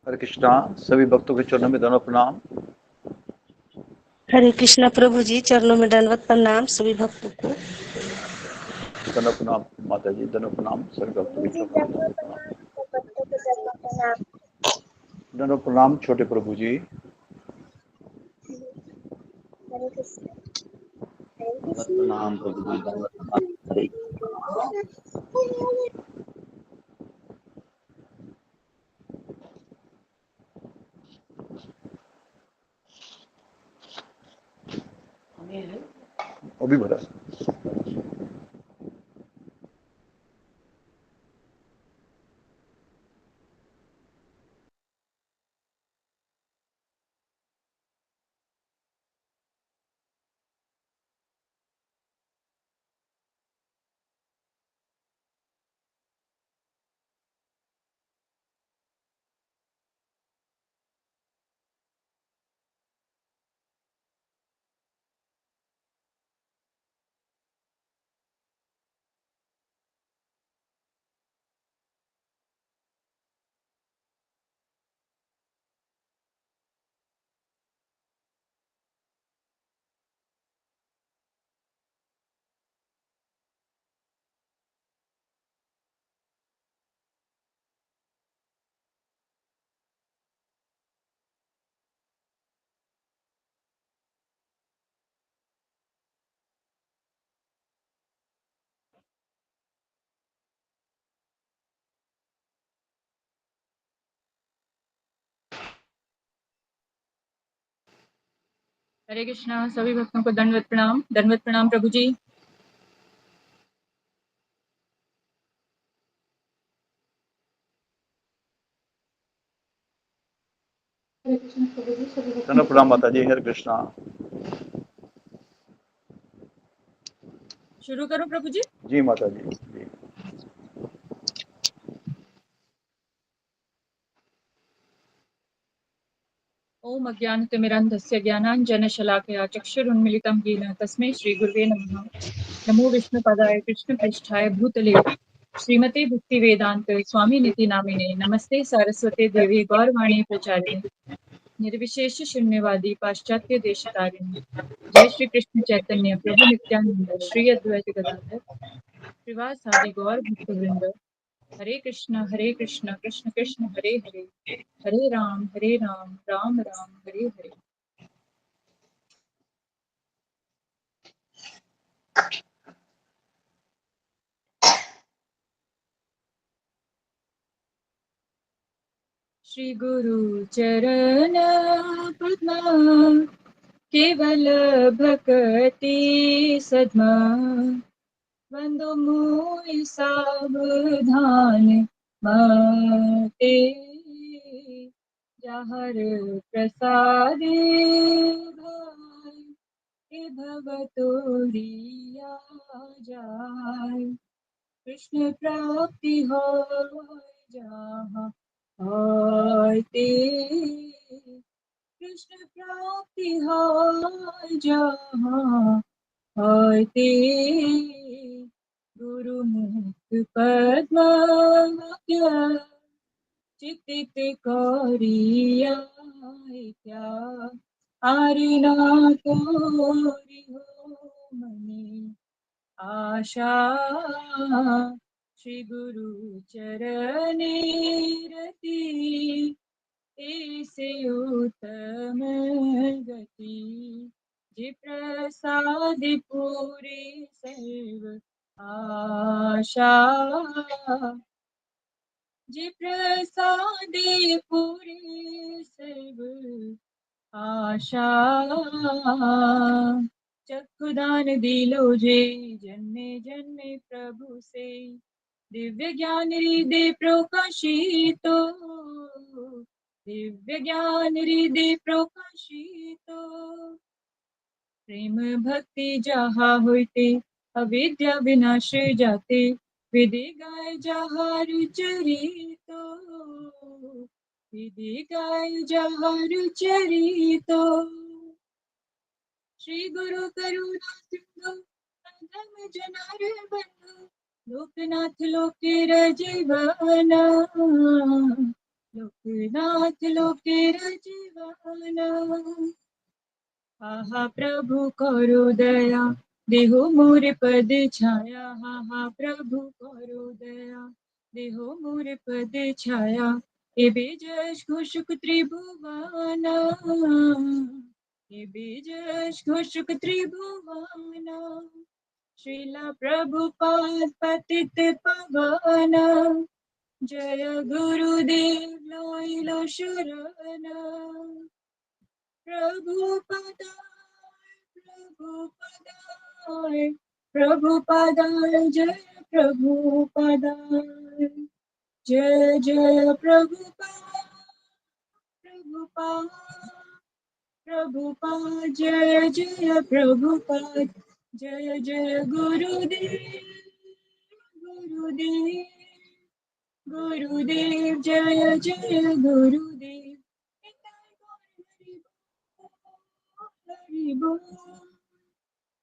हरे कृष्णा। सभी भक्तों के चरणों में दंडवत प्रणाम। हरे कृष्णा प्रभु जी, चरणों में दंडवत प्रणाम सभी भक्तों को। दंडवत प्रणाम माता जी, दंडवत प्रणाम सभी भक्तों के चरणों में दंडवत प्रणाम। दंडवत प्रणाम छोटे प्रभु जी। प्रणाम प्रभु जी, दंडवत प्रणाम। हरे वो भी भरा। हरे कृष्णा। सभी भक्तों को दंडवत प्रणाम। दंडवत प्रणाम प्रभु जी। दंडवत प्रणाम माता जी। हरे कृष्णा। शुरू करो प्रभु जी। जी माता जी जी। ओम अज्ञानतिमिरन्धस्य ज्ञानाञ्जनशलाकया चक्षुरुन्मीलितं येन तस्मै श्रीगुरुवे नमः। नमो विष्णुपदाय कृष्णपृष्ठाय भूतले श्रीमते भक्तिवेदान्त स्वामिनिति नामिने नमस्ते सारस्वते देवी गौरवाणी प्रचारिणे निर्विशेष शून्यवादी पाश्चात्य देशतारिणे। जय श्री कृष्ण चैतन्य प्रभु नित्यानंद श्री अद्वैत गदाधर श्रीवासादि गौर भक्तवृंद। हरे कृष्ण कृष्ण कृष्ण हरे हरे, हरे राम राम राम हरे हरे। श्री गुरु चरण पद्म केवल भक्ति सद्मा वंदो मोहि सावधान मते जहर प्रसादे भाई भवतोरिया जाय। कृष्ण प्राप्ति हो जहाँ होते, कृष्ण प्राप्ति हो जहाँ होते। गुरुमुख पद्म चित्तित करिया क्या आरिना तोरि हो मने आशा। श्री गुरु चरणे रति ऐसे उत्तम गति जे प्रसाद पूरे सर्व आशा। जे प्रसाद पूरे सर्व आशा। चक्षुदान दिलो जे जन्मे जन्मे प्रभु से दिव्य ज्ञान हृदय प्रकाशितो, दिव्य ज्ञान हृदय प्रकाशितो। प्रेम भक्ति जहाँ होते अविद्या विनाश जाते, विधि गाय जहाँ रुचरितो, विधि गाय जहाँ रुचरितो। श्री गुरु करुणा सिंधु धर्म जनार बंधु लोकनाथ लोके रजीवना। लोकनाथ लोके रजवाना, हा प्रभु करो दया, देहो मोर पद छाया। हा प्रभु करो दया, देहो मोर पद छाया। ए बेजश घोषुक त्रिभुवाना, ए बेजश घोषुक त्रिभुवाना। श्रीला प्रभुपाद पतित पावना, जय गुरुदेव लोइलो शरण। प्रभुपदाय प्रभुपदाय जय प्रभुपदाय, जय जय प्रभुपाद प्रभुपाद प्रभुपाद, जय जय प्रभुपाद, जय जय गुरुदेव गुरुदेव गुरुदेव, जय जय गुरुदेव। हरि बोल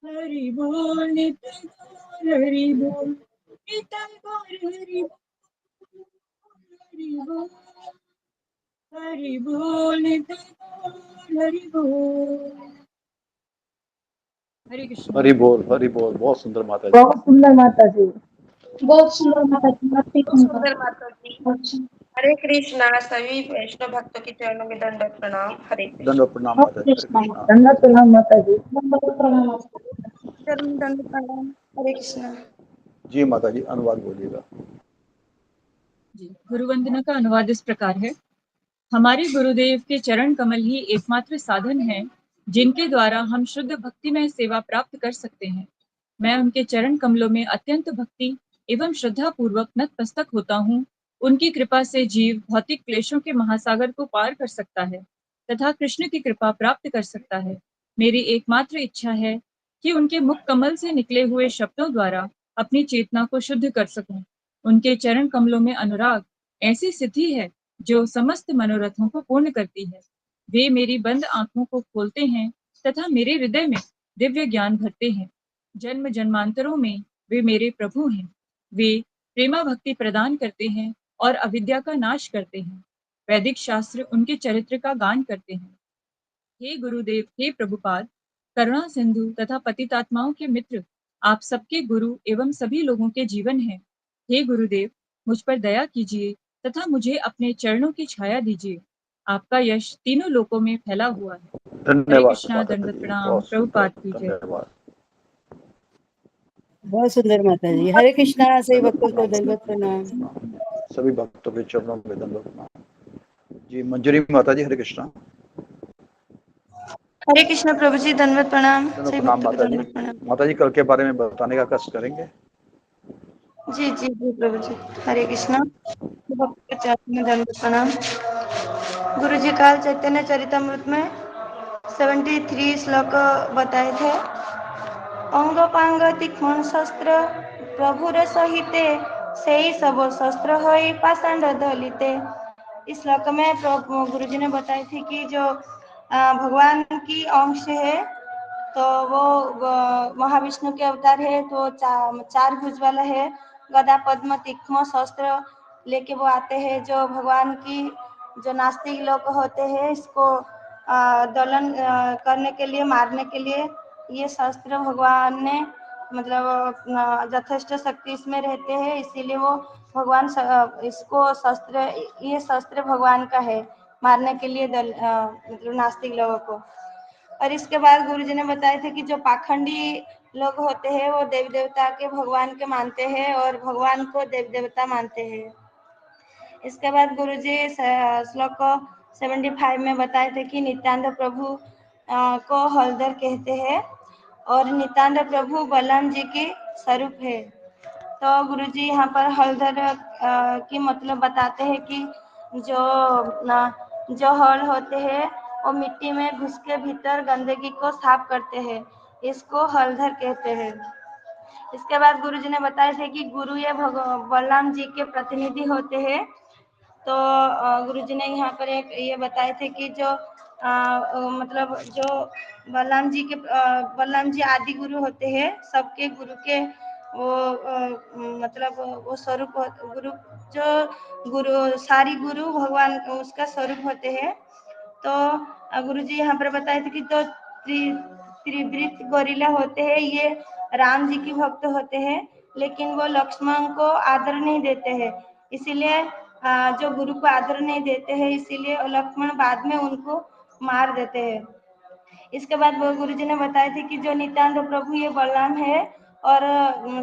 हरि बोल नित्य गौर हरि बोल, नित्य गौर हरि बोल, हरि बोल हरि बोल, नित्य गौर हरि बोल। हरे कृष्ण। हरि बोल, हरि बोल। बहुत सुंदर माता जी। बहुत सुंदर माता जी, बहुत सुंदर माता जी, भक्ति सुंदर सुंदर। माता जी। हरे कृष्णा। सभी वैष्णव भक्तों के चरणों में दंडवत प्रणाम। हरे कृष्ण। दंडवत प्रणाम माता जी। हरे कृष्णा। दंडवत प्रणाम माता जी, दंडवत प्रणाम। चरण में दंडवत प्रणाम। हरे कृष्णा। जी माता जी, अनुवाद बोलिएगा। जी, गुरु वंदना का अनुवाद इस प्रकार है। हमारे गुरुदेव के चरण कमल ही एकमात्र साधन है जिनके द्वारा हम शुद्ध भक्तिमय सेवा प्राप्त कर सकते हैं। मैं उनके चरण कमलों में अत्यंत भक्ति एवं श्रद्धा पूर्वक नतमस्तक होता हूँ। उनकी कृपा से जीव भौतिक क्लेशों के महासागर को पार कर सकता है तथा कृष्ण की कृपा प्राप्त कर सकता है। मेरी एकमात्र इच्छा है कि उनके मुख कमल से निकले हुए शब्दों द्वारा अपनी चेतना को शुद्ध कर सकूं। उनके चरण कमलों में अनुराग ऐसी सिद्धि है जो समस्त मनोरथों को पूर्ण करती है। वे मेरी बंद आंखों को खोलते हैं तथा मेरे हृदय में दिव्य ज्ञान भरते हैं। जन्म जन्मांतरों में वे मेरे प्रभु हैं। वे प्रेमा भक्ति प्रदान करते हैं और अविद्या का नाश करते हैं। वैदिक शास्त्र उनके चरित्र का गान करते हैं। हे गुरुदेव, हे प्रभुपाद, करुणा सिंधु तथा पतितात्माओं के मित्र, आप सबके गुरु एवं सभी लोगों के जीवन हैं। हे गुरुदेव, मुझ पर दया कीजिए तथा मुझे अपने चरणों की छाया दीजिए। आपका यश तीनों लोकों में फैला हुआ है। हरे धन्यवाद कृष्णा। माता दंडवत जी, प्रणाम। बहुत सुंदर। प्रभुपाद की जय। धन्यवाद। बहुत सुंदर माता जी। हरे कृष्णा। सही दंडवत भक्तों को प्रणाम, दंडवत दंडवत प्रणाम। प्रणाम। सभी भक्तों के चरणों में दंडवत प्रणाम। जी मंजूरी माता जी। हरे कृष्णा। हरे कृष्ण प्रभु जी। दंडवत प्रणाम। दंडवत सभी प्रणाम भक्तों को माता जी। दंडवत प्रणाम। माता जी कल के बारे में बताने का कष्ट करेंगे। जी जी जी प्रभु जी। हरे कृष्णा। भक्त के चरणों में दंडवत प्रणाम। गुरु जी काल चैतन्य चरितमृत में 73 श्लोक बताए थे। अंग पांग तीक्ष्ण शस्त्र प्रभुर सहिते, से ही सब शस्त्र होई पाषाण दलिते। इस श्लोक में गुरु जी ने बताई थी कि जो भगवान की अंश है तो वो महाविष्णु के अवतार है, तो चार भुज वाला है। गदा पद्म तीक्ष्ण शस्त्र लेके वो आते हैं, जो भगवान की जो नास्तिक लोग होते हैं इसको दलन करने के लिए, मारने के लिए ये शस्त्र भगवान ने मतलब यथेष्ट शक्ति इसमें रहते हैं, इसीलिए वो भगवान इसको शस्त्र, ये शस्त्र भगवान का है मारने के लिए मतलब नास्तिक लोगों को। और इसके बाद गुरुजी ने बताए थे कि जो पाखंडी लोग होते हैं वो देवी देवता के भगवान के मानते हैं और भगवान को देवी देवता मानते हैं। इसके बाद गुरुजी श्लोक 75 में बताए थे कि नित्यानंद प्रभु को हलधर कहते हैं और नित्यानंद प्रभु बलराम जी के स्वरूप है। तो गुरुजी यहाँ पर हलधर की मतलब बताते हैं कि जो हल होते हैं वो मिट्टी में घुस के भीतर गंदगी को साफ करते हैं, इसको हलधर कहते हैं। इसके बाद गुरुजी ने बताए थे कि गुरु ये बलराम जी के प्रतिनिधि होते हैं। तो गुरुजी ने यहाँ पर एक ये बताए थे कि जो मतलब जो बलराम जी आदि गुरु होते हैं, सबके गुरु के वो मतलब वो स्वरूप गुरु, जो गुरु सारी गुरु भगवान उसका स्वरूप होते हैं। तो गुरु जी यहाँ पर बताए थे कि जो त्रिवृत गोरिल्ला होते हैं ये राम जी की भक्त होते हैं, लेकिन वो लक्ष्मण को आदर नहीं देते हैं। इसीलिए जो गुरु को आदर नहीं देते हैं, इसीलिए लक्ष्मण बाद में उनको मार देते हैं। इसके बाद वो गुरु जी ने बताए थे कि जो नित्यानंद प्रभु ये बलराम है और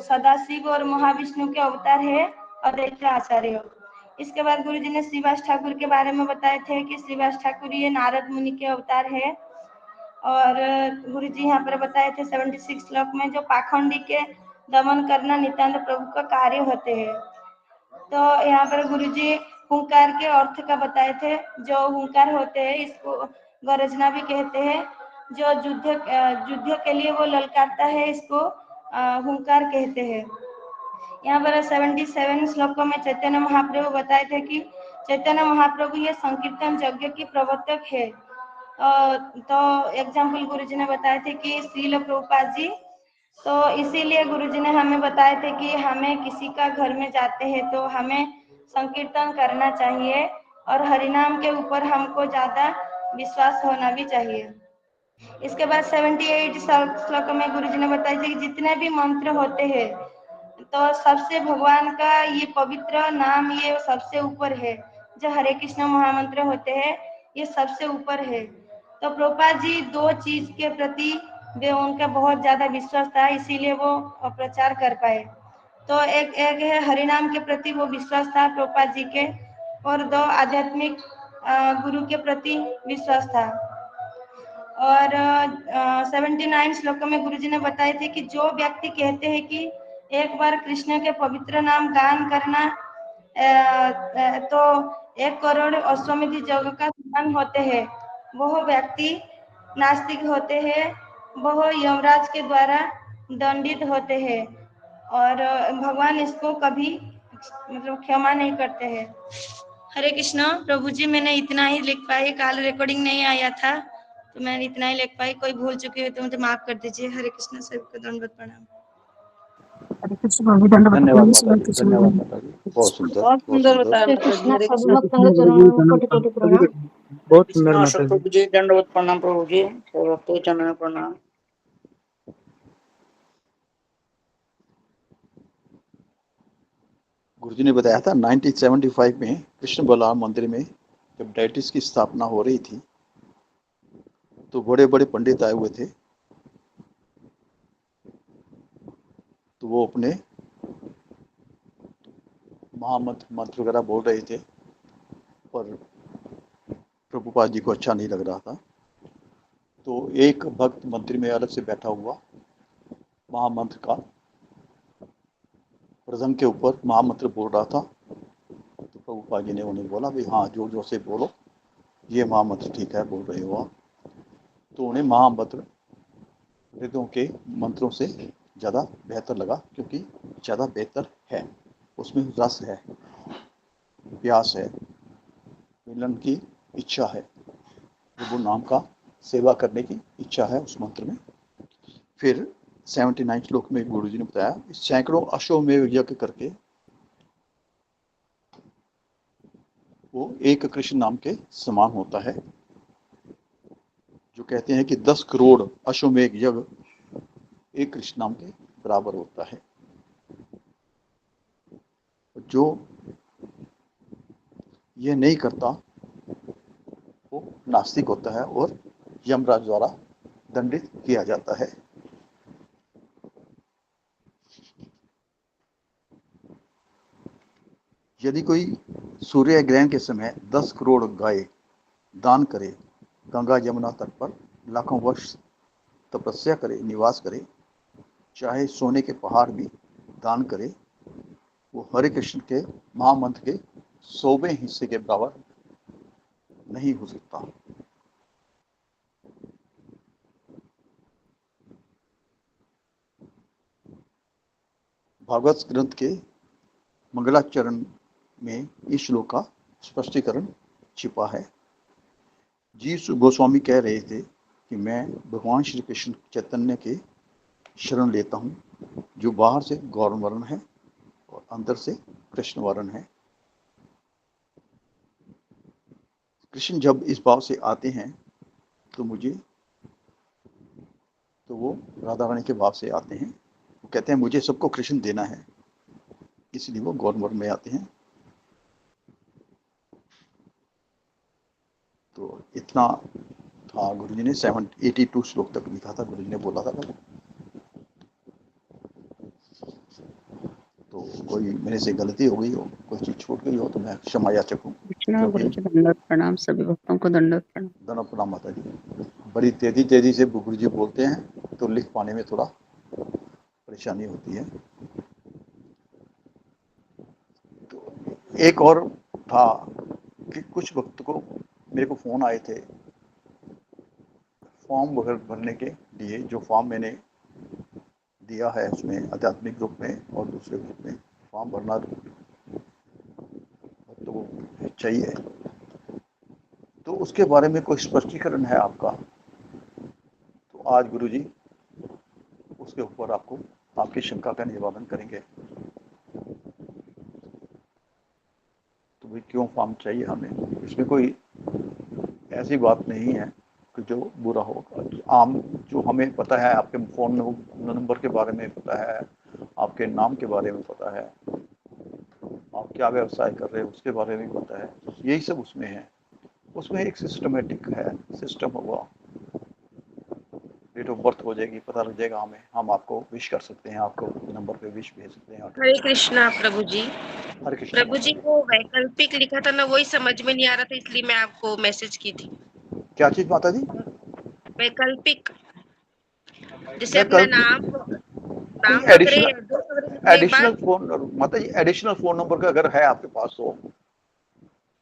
सदाशिव और महाविष्णु के अवतार है अद्वैत आचार्य। इसके बाद गुरु जी ने श्रीवास ठाकुर के बारे में बताए थे कि श्रीवास ठाकुर ये नारद मुनि के अवतार है। और गुरु जी यहाँ पर बताए थे 76 श्लोक में जो पाखंडी के दमन करना नित्यानंद प्रभु का कार्य होते हैं। तो यहाँ पर गुरुजी हुंकार के अर्थ का बताए थे। जो हुंकार होते हैं इसको गरजना भी कहते हैं। जो युद्ध के लिए वो ललकारता है इसको हुंकार कहते हैं। यहाँ पर 77 श्लोकों में चैतन्य महाप्रभु बताए थे कि चैतन्य महाप्रभु ये संकीर्तन यज्ञ की प्रवर्तक है। तो एग्जाम्पल गुरुजी ने बताए थे कि श्रील प्रभुपाद जी। तो इसीलिए गुरुजी ने हमें बताए थे कि हमें किसी का घर में जाते हैं तो हमें संकीर्तन करना चाहिए और हरिनाम के ऊपर हमको ज्यादा विश्वास होना भी चाहिए। इसके बाद 78 श्लोक में गुरुजी ने बताया कि जितने भी मंत्र होते हैं तो सबसे भगवान का ये पवित्र नाम ये सबसे ऊपर है। जो हरे कृष्ण महामंत्र होते हैं ये सबसे ऊपर है। तो प्रभुपाद जी दो चीज के प्रति वे उनका बहुत ज्यादा विश्वास था, इसीलिए वो प्रचार कर पाए। तो एक है हरिनाम के प्रति वो विश्वास था प्रभुपाद जी के, और दो आध्यात्मिक गुरु के प्रति विश्वास था। और 79 श्लोकों में गुरुजी ने बताए थे कि जो व्यक्ति कहते हैं कि एक बार कृष्ण के पवित्र नाम गान करना तो 1 करोड़ अश्वमेध यज्ञ का समान होते हैं, वह व्यक्ति नास्तिक होते हैं, वह यमराज के द्वारा दंडित होते हैं और भगवान इसको कभी मतलब क्षमा नहीं करते हैं। हरे कृष्णा प्रभु जी, मैंने इतना ही लिख पाई, कल रिकॉर्डिंग नहीं आया था तो मैंने इतना ही लिख पाई। कोई भूल चुकी हो तो मुझे माफ कर दीजिए। हरे कृष्णा, सबको दंडवत प्रणाम। धन्यवाद माता जी, धन्यवाद माता जी, बहुत सुंदर, बहुत बहुत सुंदर सुंदर। बताया हरे माता जी। कृष्णा, हरे सब कृष्ण। भक्तों के चरणों में कोटि कोटि प्रणाम। बहुत सुंदर कृष्ण माता जी। प्रभु जी दंडवत प्रणाम प्रभु जी, सब भक्तों के चरणों में प्रणाम। गुरुजी ने बताया था 1975 में कृष्ण बलराम मंदिर में जब डायटिस की स्थापना हो रही थी तो बड़े बड़े पंडित आए हुए थे। तो वो अपने मंत्र वगैरह बोल रहे थे पर प्रभुपाद जी को अच्छा नहीं लग रहा था। तो एक भक्त मंदिर में अलग से बैठा हुआ महामंत्र का प्रसंग के ऊपर महामंत्र बोल रहा था। तो प्रभुपाद जी ने उन्हें बोला भी हाँ जोर जोर से बोलो, ये महामंत्र ठीक है बोल रहे हो आप। तो उन्हें महामंत्र वेदों के मंत्रों से ज़्यादा बेहतर लगा, क्योंकि ज़्यादा बेहतर है, उसमें रस है, प्यास है, मिलन की इच्छा है, प्रभु नाम का सेवा करने की इच्छा है उस मंत्र में। फिर 79 श्लोक में गुरु जी ने बताया सैकड़ों अश्वमेध यज्ञ करके वो एक कृष्ण नाम के समान होता है। जो कहते हैं कि 10 करोड़ अश्वमेध यज्ञ एक कृष्ण नाम के बराबर होता है। जो ये नहीं करता वो नास्तिक होता है और यमराज द्वारा दंडित किया जाता है। यदि कोई सूर्य ग्रहण के समय 10 करोड़ गाय दान करे, गंगा यमुना तट पर लाखों वर्ष तपस्या करे, निवास करे, चाहे सोने के पहाड़ भी दान करे, वो हरे कृष्ण के महामंत्र के 100वें हिस्से के बराबर नहीं हो सकता। भागवत ग्रंथ के मंगलाचरण में इस श्लोक का स्पष्टीकरण छिपा है। जीव गोस्वामी कह रहे थे कि मैं भगवान श्री कृष्ण चैतन्य के शरण लेता हूँ जो बाहर से गौर वर्ण है और अंदर से कृष्ण वर्ण है। कृष्ण जब इस भाव से आते हैं तो वो राधा रानी के भाव से आते हैं। वो कहते हैं मुझे सबको कृष्ण देना है, इसलिए वो गौर वर्ण में आते हैं। तो इतना था गुरुजी ने 782 श्लोक तक लिखा था, गुरुजी ने बोला था। तो कोई मेरे से गलती हो गई हो, कोई चीज छूट गई हो तो मैं क्षमा याचक हूँ। कृष्णा गुरु जी दंडवत प्रणाम, सभी भक्तों को दंडवत प्रणाम। धन्यवाद प्रणाम माता जी। बड़ी तेजी से गुरु जी बोलते हैं तो लिख पाने में थोड़ा परेशानी होती है। तो एक और था कि कुछ वक्त को मेरे को फोन आए थे फॉर्म वगैरह भरने के लिए। जो फॉर्म मैंने दिया है उसमें आध्यात्मिक ग्रुप में और दूसरे ग्रुप में फॉर्म भरना तो चाहिए, तो उसके बारे में कोई स्पष्टीकरण है आपका? तो आज गुरुजी उसके ऊपर आपको आपकी शंका का निवारण करेंगे। तो भाई क्यों फॉर्म चाहिए हमें? इसमें कोई ऐसी बात नहीं है कि जो बुरा होगा। आम जो हमें पता है, आपके फ़ोन नंबर के बारे में पता है, आपके नाम के बारे में पता है, आप क्या व्यवसाय कर रहे हैं उसके बारे में पता है, यही सब उसमें है। उसमें एक सिस्टमेटिक है, सिस्टम होगा, डेट ऑफ बर्थ हो जाएगी, पता लग जाएगा हमें, हम आपको विश कर सकते हैं, आपको नंबर पे विश भेज सकते हैं। हरे कृष्णा प्रभु जी। हरे कृष्ण प्रभु जी को वैकल्पिक लिखा था ना, वही समझ में नहीं आ रहा था, इसलिए मैं आपको मैसेज की थी। क्या चीज माता जी? वैकल्पिक, जैसे अपना नाम वगैरह लिखने के एडिशनल बाद, फोन माता जी, एडिशनल फोन नंबर का अगर है आपके पास तो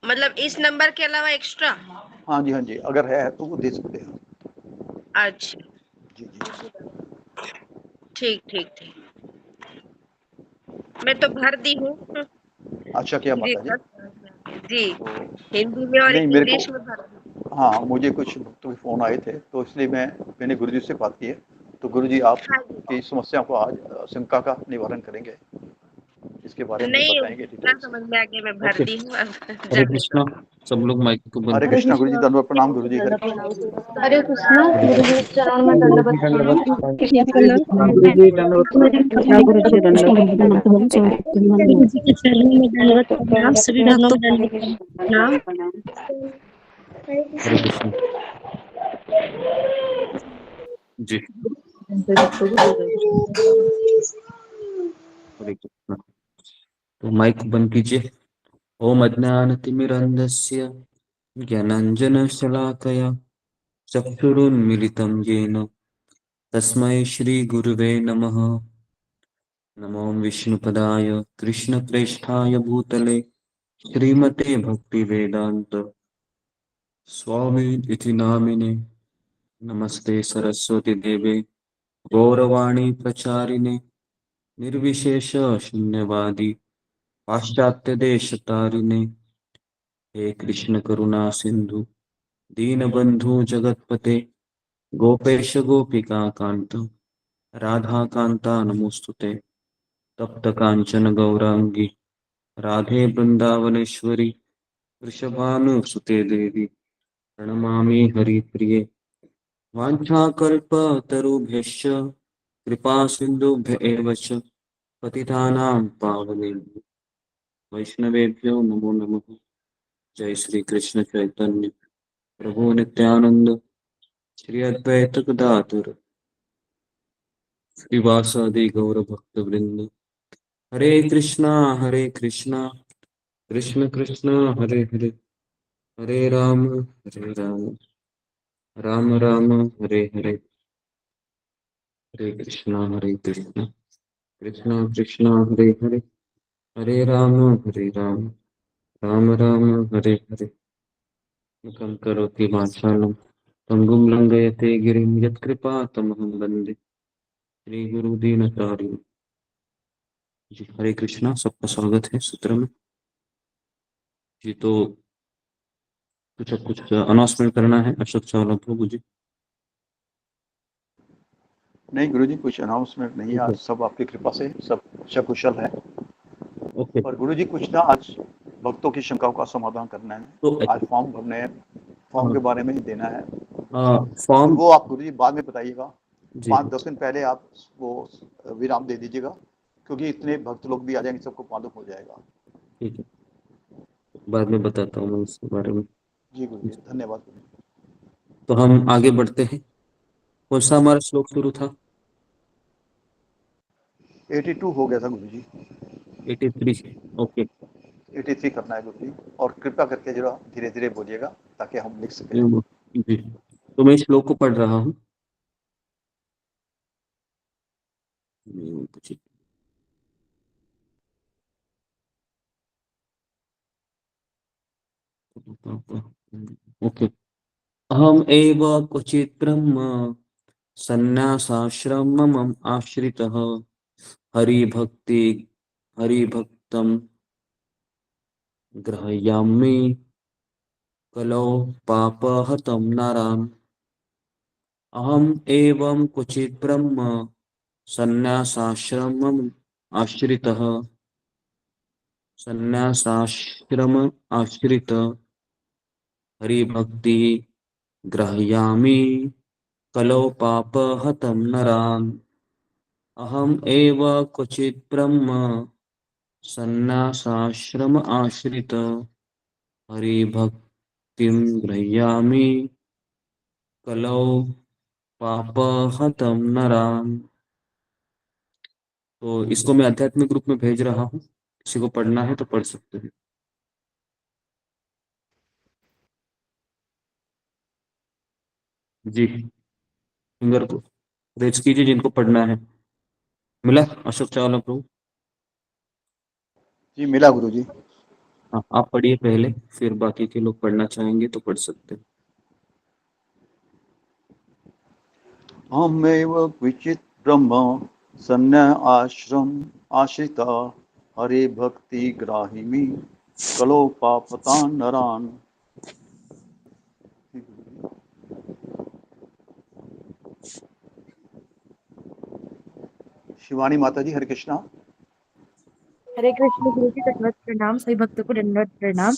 मतलब इस नंबर के अलावा एक्स्ट्रा? हाँ जी, अगर है तो वो दे सकते हैं। अच्छा, जी जी, ठीक ठीक ठीक, मैं तो भर दी हूँ अच्छा किया जी। माता जी। जी, तो हिंदी में और नहीं, मेरे इंग्लिश को में भर दी। हाँ, मुझे कुछ भक्तों के फोन आए थे तो इसलिए मैंने गुरुजी से बात की है। तो गुरुजी हाँ जी, आपकी समस्या को आज शंका का निवारण करेंगे, इसके बारे में नहीं बताएंगे इतना डिटेल से। समझ में आ गया, मैं भर ओके, दी हूँ अब हरे जाने दो। कृष्णा। सब लोग माइक को बंद हरे करें। कृष्णा गुरुजी, धन्यवाद प्रणाम गुरुजी। हरे दंडवत प्रणाम। हरे कृष्णा गुरु जी चरण में गुरु दंडवत जी दंडवत प्रणाम। प्रणाम। कृष्ण हरे कृष्णा गुरु जी दंडवत प्रणाम। कृष्णा गुरु जी दंडवत गुरु जी के चरणों में दंडवत प्रणाम, सभी भक्तों को प्रणाम। प्रणाम। हरे कृष्णा जी। हरे कृष्णा। तो माइक बंद कीजिए। ओम अज्ञानतिमिरन्धस्य ज्ञानाञ्जनशलाकया चक्षुरुन्मीलितं येन तस्मै श्रीगुरुवे नमः। नमो विष्णुपदाय कृष्णप्रेष्ठाय भूतले श्रीमते भक्तिवेदान्त स्वामी इति नामिने। नमस्ते सरस्वती देवे गौरवाणी प्रचारिणे निर्विशेष शून्यवादी पाश्चात्य देश तारिणे। हे कृष्ण करुणा सिंधु दीनबंधु जगतपते गोपेश गोपिका कांत राधा कांता नमोस्तुते। तप्त कांचन गौरांगी राधे वृंदावनेश्वरी वृषभानुसुते देवी प्रणमामि हरिप्रिये। वाञ्छाकल्पतरुभ्यश्च कृपा सिन्धुभ्य एव च पतितानां पावनेभ्यो वैष्णवेभ्यो नमो नमः। जय श्री कृष्ण चैतन्य प्रभु नित्यानंद श्री अद्वैत गदाधर श्रीवासादि गौर भक्त वृंद। हरे कृष्णा कृष्ण कृष्ण हरे हरे, हरे राम राम राम हरे हरे। हरे कृष्णा कृष्ण कृष्ण हरे हरे, हरे राम राम राम हरे हरे। मुखं करोति वाचालं पंगुं लंघयते गिरिं यत्कृपा तमहं वन्दे श्रीगुरुदीनतारिणं। जी हरे कृष्णा, सबका स्वागत है सूत्र में। जी तो कुछ अनाउंसमेंट करना है अशोक चावला प्रभु जी। नहीं गुरुजी, कुछ अनाउंसमेंट नहीं है आज, सब आपकी कृपा से सब सकुशल है। ओके। पर गुरुजी कुछ ना आज भक्तों की शंकाओं का समाधान करना है, तो आज फॉर्म भरने हैं, फॉर्म के बारे में ही देना है। और फॉर्म वो आप गुरुजी बाद में बताइएगा, जी 5-10 दिन पहले आप वो विराम दे दीजिएगा, क्योंकि इतने भक्त लोग भी आ जाएंगे, सबको मालूम हो जाएगा। ठीक है, बाद में बताता हूँ मैं इसके बारे में। जी गुरुजी, धन्यवाद गुरुजी। तो हम आगे बढ़ते हैं। कौन सा हमारा श्लोक शुरू था? 82 हो गया था गुरुजी, 83। ओके। 83 करना है गुरुजी, और कृपया करके जरा धीरे धीरे बोलिएगा ताकि हम लिख सकें। जी, तो मैं इस श्लोक को पढ़ रहा हूँ। ओके। अहम एव क्वचित् ब्रह्म संन्यासाश्रमम् आश्रितः हरिभक्ति हरिभक्तं ग्रह्यामि कलौ पापहतं नरान्। अहम एवं क्वचित् ब्रह्म संन्यासाश्रमम् आश्रितः संन्यासाश्रम आश्रित हरिभक्ति ग्रह्यामि कलौ पापहतं नरान्। अहम एव क्वचित् ब्रह्म संन्यासाश्रम आश्रित हरिभक्तिं गृह्णामि कलौ पापहतं नरान्। तो इसको मैं आध्यात्मिक रूप में भेज रहा हूँ, किसी को पढ़ना है तो पढ़ सकते हैं। जी, फिंगर को रेज कीजिए जिनको पढ़ना है। मिला अशोक चावला प्रभु? जी मिला गुरुजी। हाँ, आप पढ़िए पहले, फिर बाकी के लोग पढ़ना चाहेंगे तो पढ़ सकते हैं। अहमेव क्वचित् ब्रह्म संन्यासाश्रम आश्रिता हरिभक्ति ग्राहिमी कलो पापतान् नरान्। शिवानी माता जी, हरे कृष्णा। हरे कृष्ण गुरु जी, दंडवत प्रणाम। सभी भक्तों को दंडवत प्रणाम।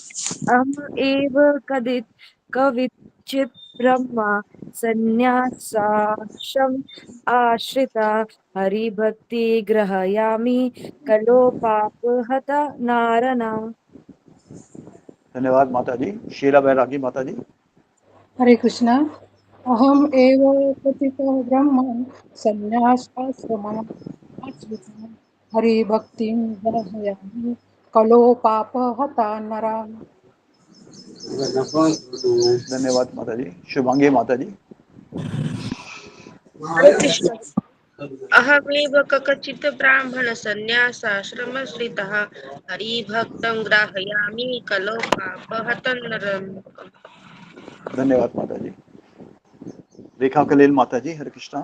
अहम एव कदित कविचित ब्रह्मा संन्यासाश्रम आश्रिता हरिभक्ति ग्रहयामि कलो पापहता नारणा। धन्यवाद माता जी। शीला बैरागी माता जी। हरे कृष्णा। अहम एव क्वचितो ब्रह्म संन्यासाश्रमम् आश्रितः हरिभक्तिं ग्रह्णामि कलो पापहता नरान्। धन्यवाद माता जी। शुभांगी माता जी। हरे कृष्ण। अहमेव ककचित् ब्राह्मण संन्यासाश्रमश्रितः हरिभक्तं ग्राहयामि कलो पापहतं नरम्। धन्यवाद माता जी। रेखा कलेल माता जी, हरे कृष्णा।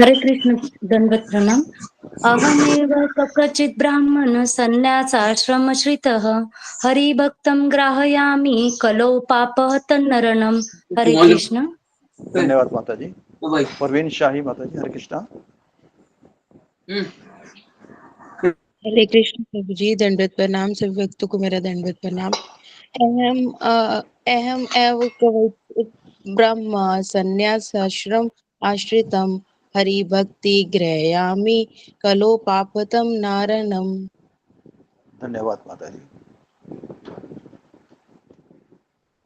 हरे कृष्ण दंडवत प्रणाम। अहमेव कच्चित् ब्राह्मण संन्यासाश्रमश्रितः हरिभक्तं ग्राहयामि कलो पापहतं नरणम्। हरे कृष्ण। धन्यवाद माता जी। परवीन शाही माता जी, हरे कृष्णा। हरे कृष्ण प्रभु जी, दंडवत प्रणाम। सभी भक्तों को मेरा दंडवत प्रणाम। अहम एव कवचित् ब्रह्म संन्यासाश्रम आश्रितम हरिभक्ति ग्रह्णामि कलो पापतम नारणम। धन्यवाद माता जी।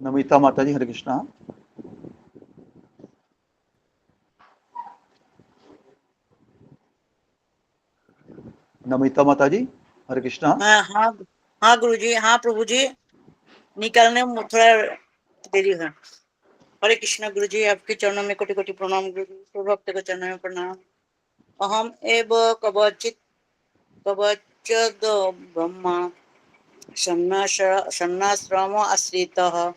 नमिता माता जी, हरे कृष्णा। नमिता माता जी, हरे कृष्णा। हाँ हाँ हाँ गुरु जी, हाँ प्रभु जी, निकलने में थोड़ा देरी है। हरे कृष्ण गुरु जी, आपके चरणों में कोटि कोटि प्रणाम गुरु जी, सब भक्त के चरणों में प्रणाम। अहम एव कवचित् ब्रह्मा सन्नाश्रम आश्रितः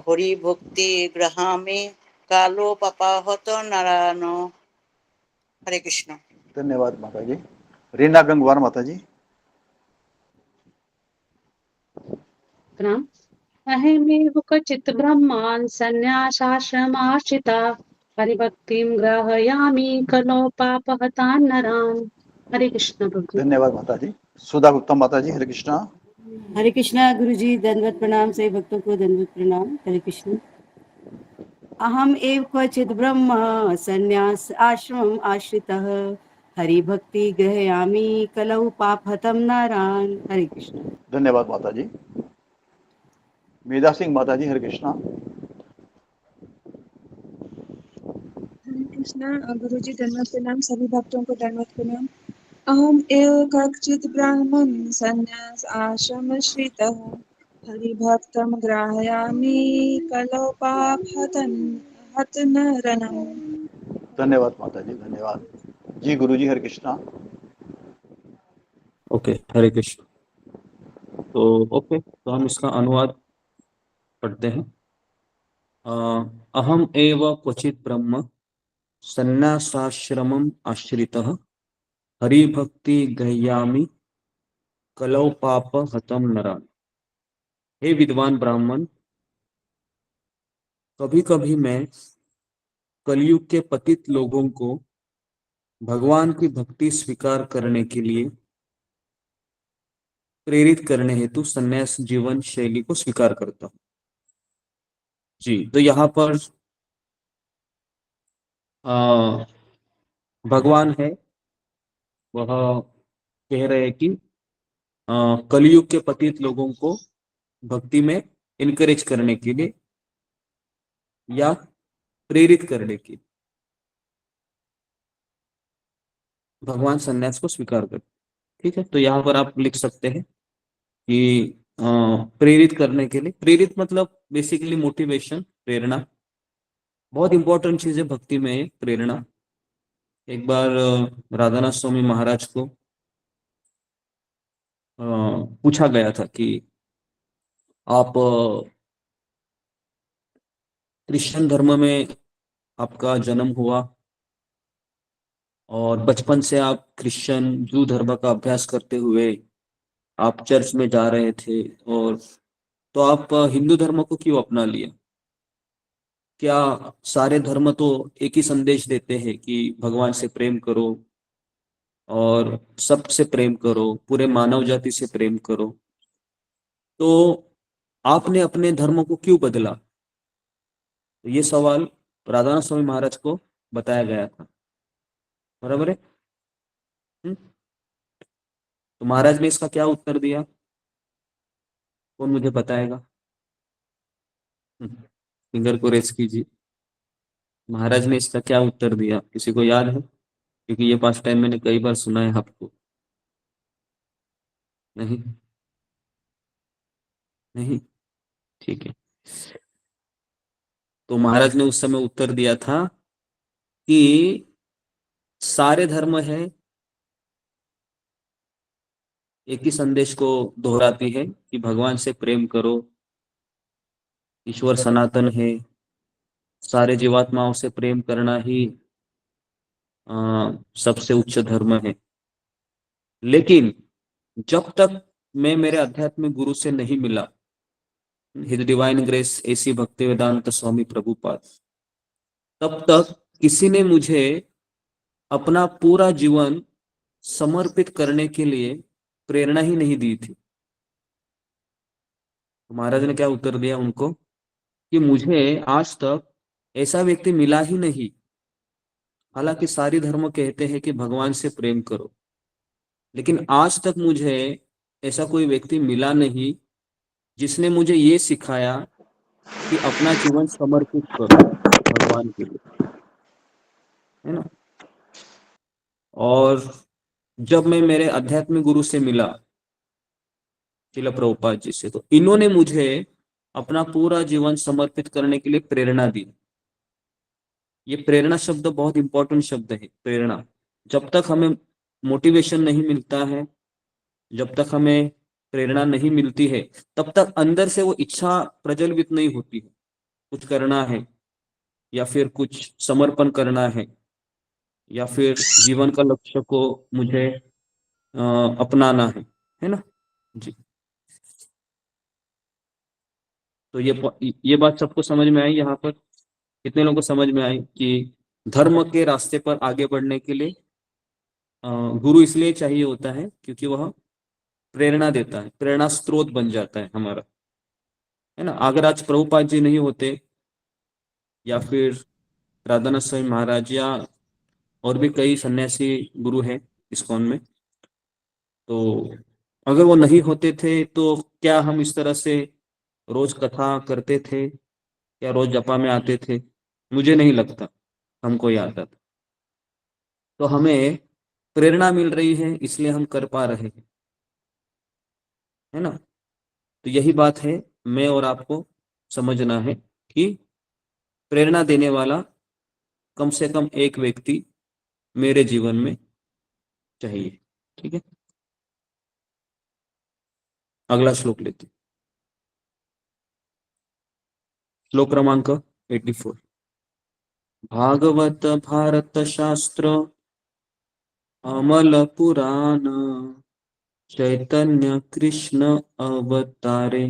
हरिभक्ति गृहामि कालो पापाहत नारायण। हरे कृष्ण। धन्यवाद माता जी। रीना गंगवार माता जी। प्रणाम। अहमेव क्वचित् ब्रह्मान् संन्यासाश्रमाश्रिता हरिभक्तिं ग्राहयामि कलो पापहतान् नरान्। हरे कृष्ण प्रभु जी। धन्यवाद माता जी। सुधा गुप्ता माता जी, हरे कृष्णा। हरे कृष्णा गुरु जी, दंडवत प्रणाम। सभी भक्तों को दंडवत प्रणाम। हरे कृष्ण। अहम एव क्वचित् ब्रह्म संन्यास आश्रमम् आश्रितः हरि भक्ति गृह्यामि कलौ पापहतं नारायण। हरे कृष्ण। धन्यवाद माता जी। मेधा सिंह माता जी, हरे कृष्णा। हरे कृष्णा गुरु जी, धन्यवाद प्रणाम। सभी भक्तों को धन्यवाद प्रणाम। अहम एव कच्चित् ब्राह्मण संन्यास आश्रमश्रितः हरिभक्तं ग्राहयामि कलौ पापहतनरणम्। धन्यवाद माता जी, धन्यवाद जी। गुरु जी, हरे कृष्णा। ओके, हरे कृष्ण। तो ओके, तो हम इसका अनुवाद पढ़ते हैं। अहम एव क्वचित् ब्रह्म संन्यासाश्रमम् आश्रितः हरिभक्ति गृह्यामि कलौ पाप हतम नरान्। हे विद्वान ब्राह्मण, कभी कभी मैं कलयुग के पतित लोगों को भगवान की भक्ति स्वीकार करने के लिए प्रेरित करने हेतु संन्यास जीवन शैली को स्वीकार करता हूँ। जी, तो यहाँ पर भगवान है, वह कह रहे हैं कि कलयुग के पतित लोगों को भक्ति में इनकरेज करने के लिए या प्रेरित करने के लिए भगवान संन्यास को स्वीकार करते। ठीक है, तो यहाँ पर आप लिख सकते हैं कि प्रेरित करने के लिए, प्रेरित मतलब बेसिकली मोटिवेशन, प्रेरणा। बहुत इंपॉर्टेंट चीज है भक्ति में प्रेरणा। एक बार राधानाथ स्वामी महाराज को पूछा गया था कि आप क्रिश्चियन धर्म में आपका जन्म हुआ और बचपन से आप क्रिश्चियन जू धर्म का अभ्यास करते हुए आप चर्च में जा रहे थे, और तो आप हिंदू धर्म को क्यों अपना लिया? क्या सारे धर्म तो एक ही संदेश देते हैं कि भगवान से प्रेम करो और सबसे प्रेम करो, पूरे मानव जाति से प्रेम करो, तो आपने अपने धर्म को क्यों बदला? तो ये सवाल राधानाथ स्वामी महाराज को बताया गया था, बराबर है। तो महाराज ने इसका क्या उत्तर दिया? कौन मुझे बताएगा? फिंगर को रेस कीजिए। महाराज ने इसका क्या उत्तर दिया, किसी को याद है? क्योंकि ये पास टाइम मैंने कई बार सुना है आपको। नहीं? नहीं? ठीक है। तो महाराज ने उस समय उत्तर दिया था कि सारे धर्म है एक ही संदेश को दोहराती है कि भगवान से प्रेम करो, ईश्वर सनातन है, सारे जीवात्माओं से प्रेम करना ही सबसे उच्च धर्म है। लेकिन जब तक मैं मेरे आध्यात्मिक गुरु से नहीं मिला, हिज डिवाइन ग्रेस एसी भक्ति वेदांत स्वामी प्रभुपाद, तब तक किसी ने मुझे अपना पूरा जीवन समर्पित करने के लिए प्रेरणा ही नहीं दी थी। महाराज ने क्या उत्तर दिया उनको कि मुझे आज तक ऐसा व्यक्ति मिला ही नहीं। हालांकि सारी धर्म कहते हैं कि भगवान से प्रेम करो, लेकिन आज तक मुझे ऐसा कोई व्यक्ति मिला नहीं जिसने मुझे ये सिखाया कि अपना जीवन समर्पित करो भगवान के लिए, है ना। और जब मैं मेरे आध्यात्मिक गुरु से मिला, श्रील प्रभुपाद जी से, तो इन्होंने मुझे अपना पूरा जीवन समर्पित करने के लिए प्रेरणा दी। ये प्रेरणा शब्द बहुत इंपॉर्टेंट शब्द है, प्रेरणा। जब तक हमें मोटिवेशन नहीं मिलता है, जब तक हमें प्रेरणा नहीं मिलती है, तब तक अंदर से वो इच्छा प्रज्वलित नहीं होती है, कुछ करना है या फिर कुछ समर्पण करना है या फिर जीवन का लक्ष्य को मुझे अपनाना है ना जी। तो ये बात सबको समझ में आई यहाँ पर? कितने लोगों को समझ में आई कि धर्म के रास्ते पर आगे बढ़ने के लिए गुरु इसलिए चाहिए होता है क्योंकि वह प्रेरणा देता है, प्रेरणा स्रोत बन जाता है हमारा, है ना। अगर आज प्रभुपाद जी नहीं होते या फिर राधानाथ स्वामी महाराज या और भी कई सन्यासी गुरु हैं इस्कॉन में, तो अगर वो नहीं होते थे तो क्या हम इस तरह से रोज कथा करते थे या रोज जपा में आते थे? मुझे नहीं लगता हमको ये आता था। तो हमें प्रेरणा मिल रही है इसलिए हम कर पा रहे हैं, है ना। तो यही बात है, मैं और आपको समझना है कि प्रेरणा देने वाला कम से कम एक व्यक्ति मेरे जीवन में चाहिए। ठीक है, अगला श्लोक लेते हैं। श्लोक क्रमांक 84। भागवत भारत शास्त्र अमल पुराण चैतन्य कृष्ण अवतारे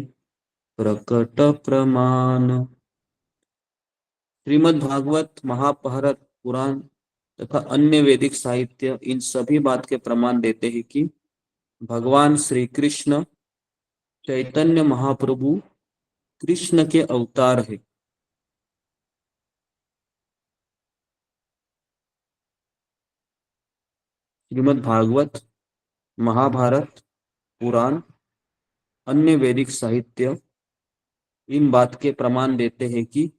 प्रकट प्रमाण। श्रीमद् भागवत, महाभारत, पुराण तथा अन्य वैदिक साहित्य इन सभी बात के प्रमाण देते हैं कि भगवान श्री कृष्ण चैतन्य महाप्रभु कृष्ण के अवतार है। श्रीमद् भागवत, महाभारत, पुराण, अन्य वैदिक साहित्य इन बात के प्रमाण देते हैं कि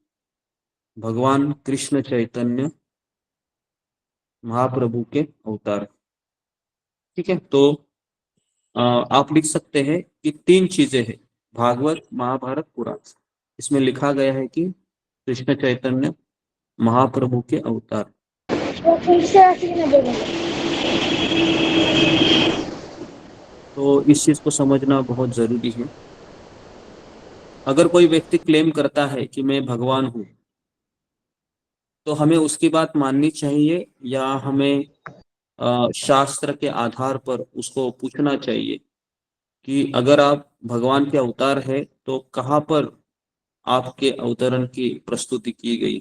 भगवान कृष्ण चैतन्य महाप्रभु के अवतार। ठीक है, तो आप लिख सकते हैं कि 3 चीजें हैं, भागवत, महाभारत, पुराण। इसमें लिखा गया है कि कृष्ण चैतन्य महाप्रभु के अवतार। तो इस चीज को समझना बहुत जरूरी है। अगर कोई व्यक्ति क्लेम करता है कि मैं भगवान हूं, तो हमें उसकी बात माननी चाहिए या हमें शास्त्र के आधार पर उसको पूछना चाहिए कि अगर आप भगवान के अवतार है तो कहाँ पर आपके अवतरण की प्रस्तुति की गई?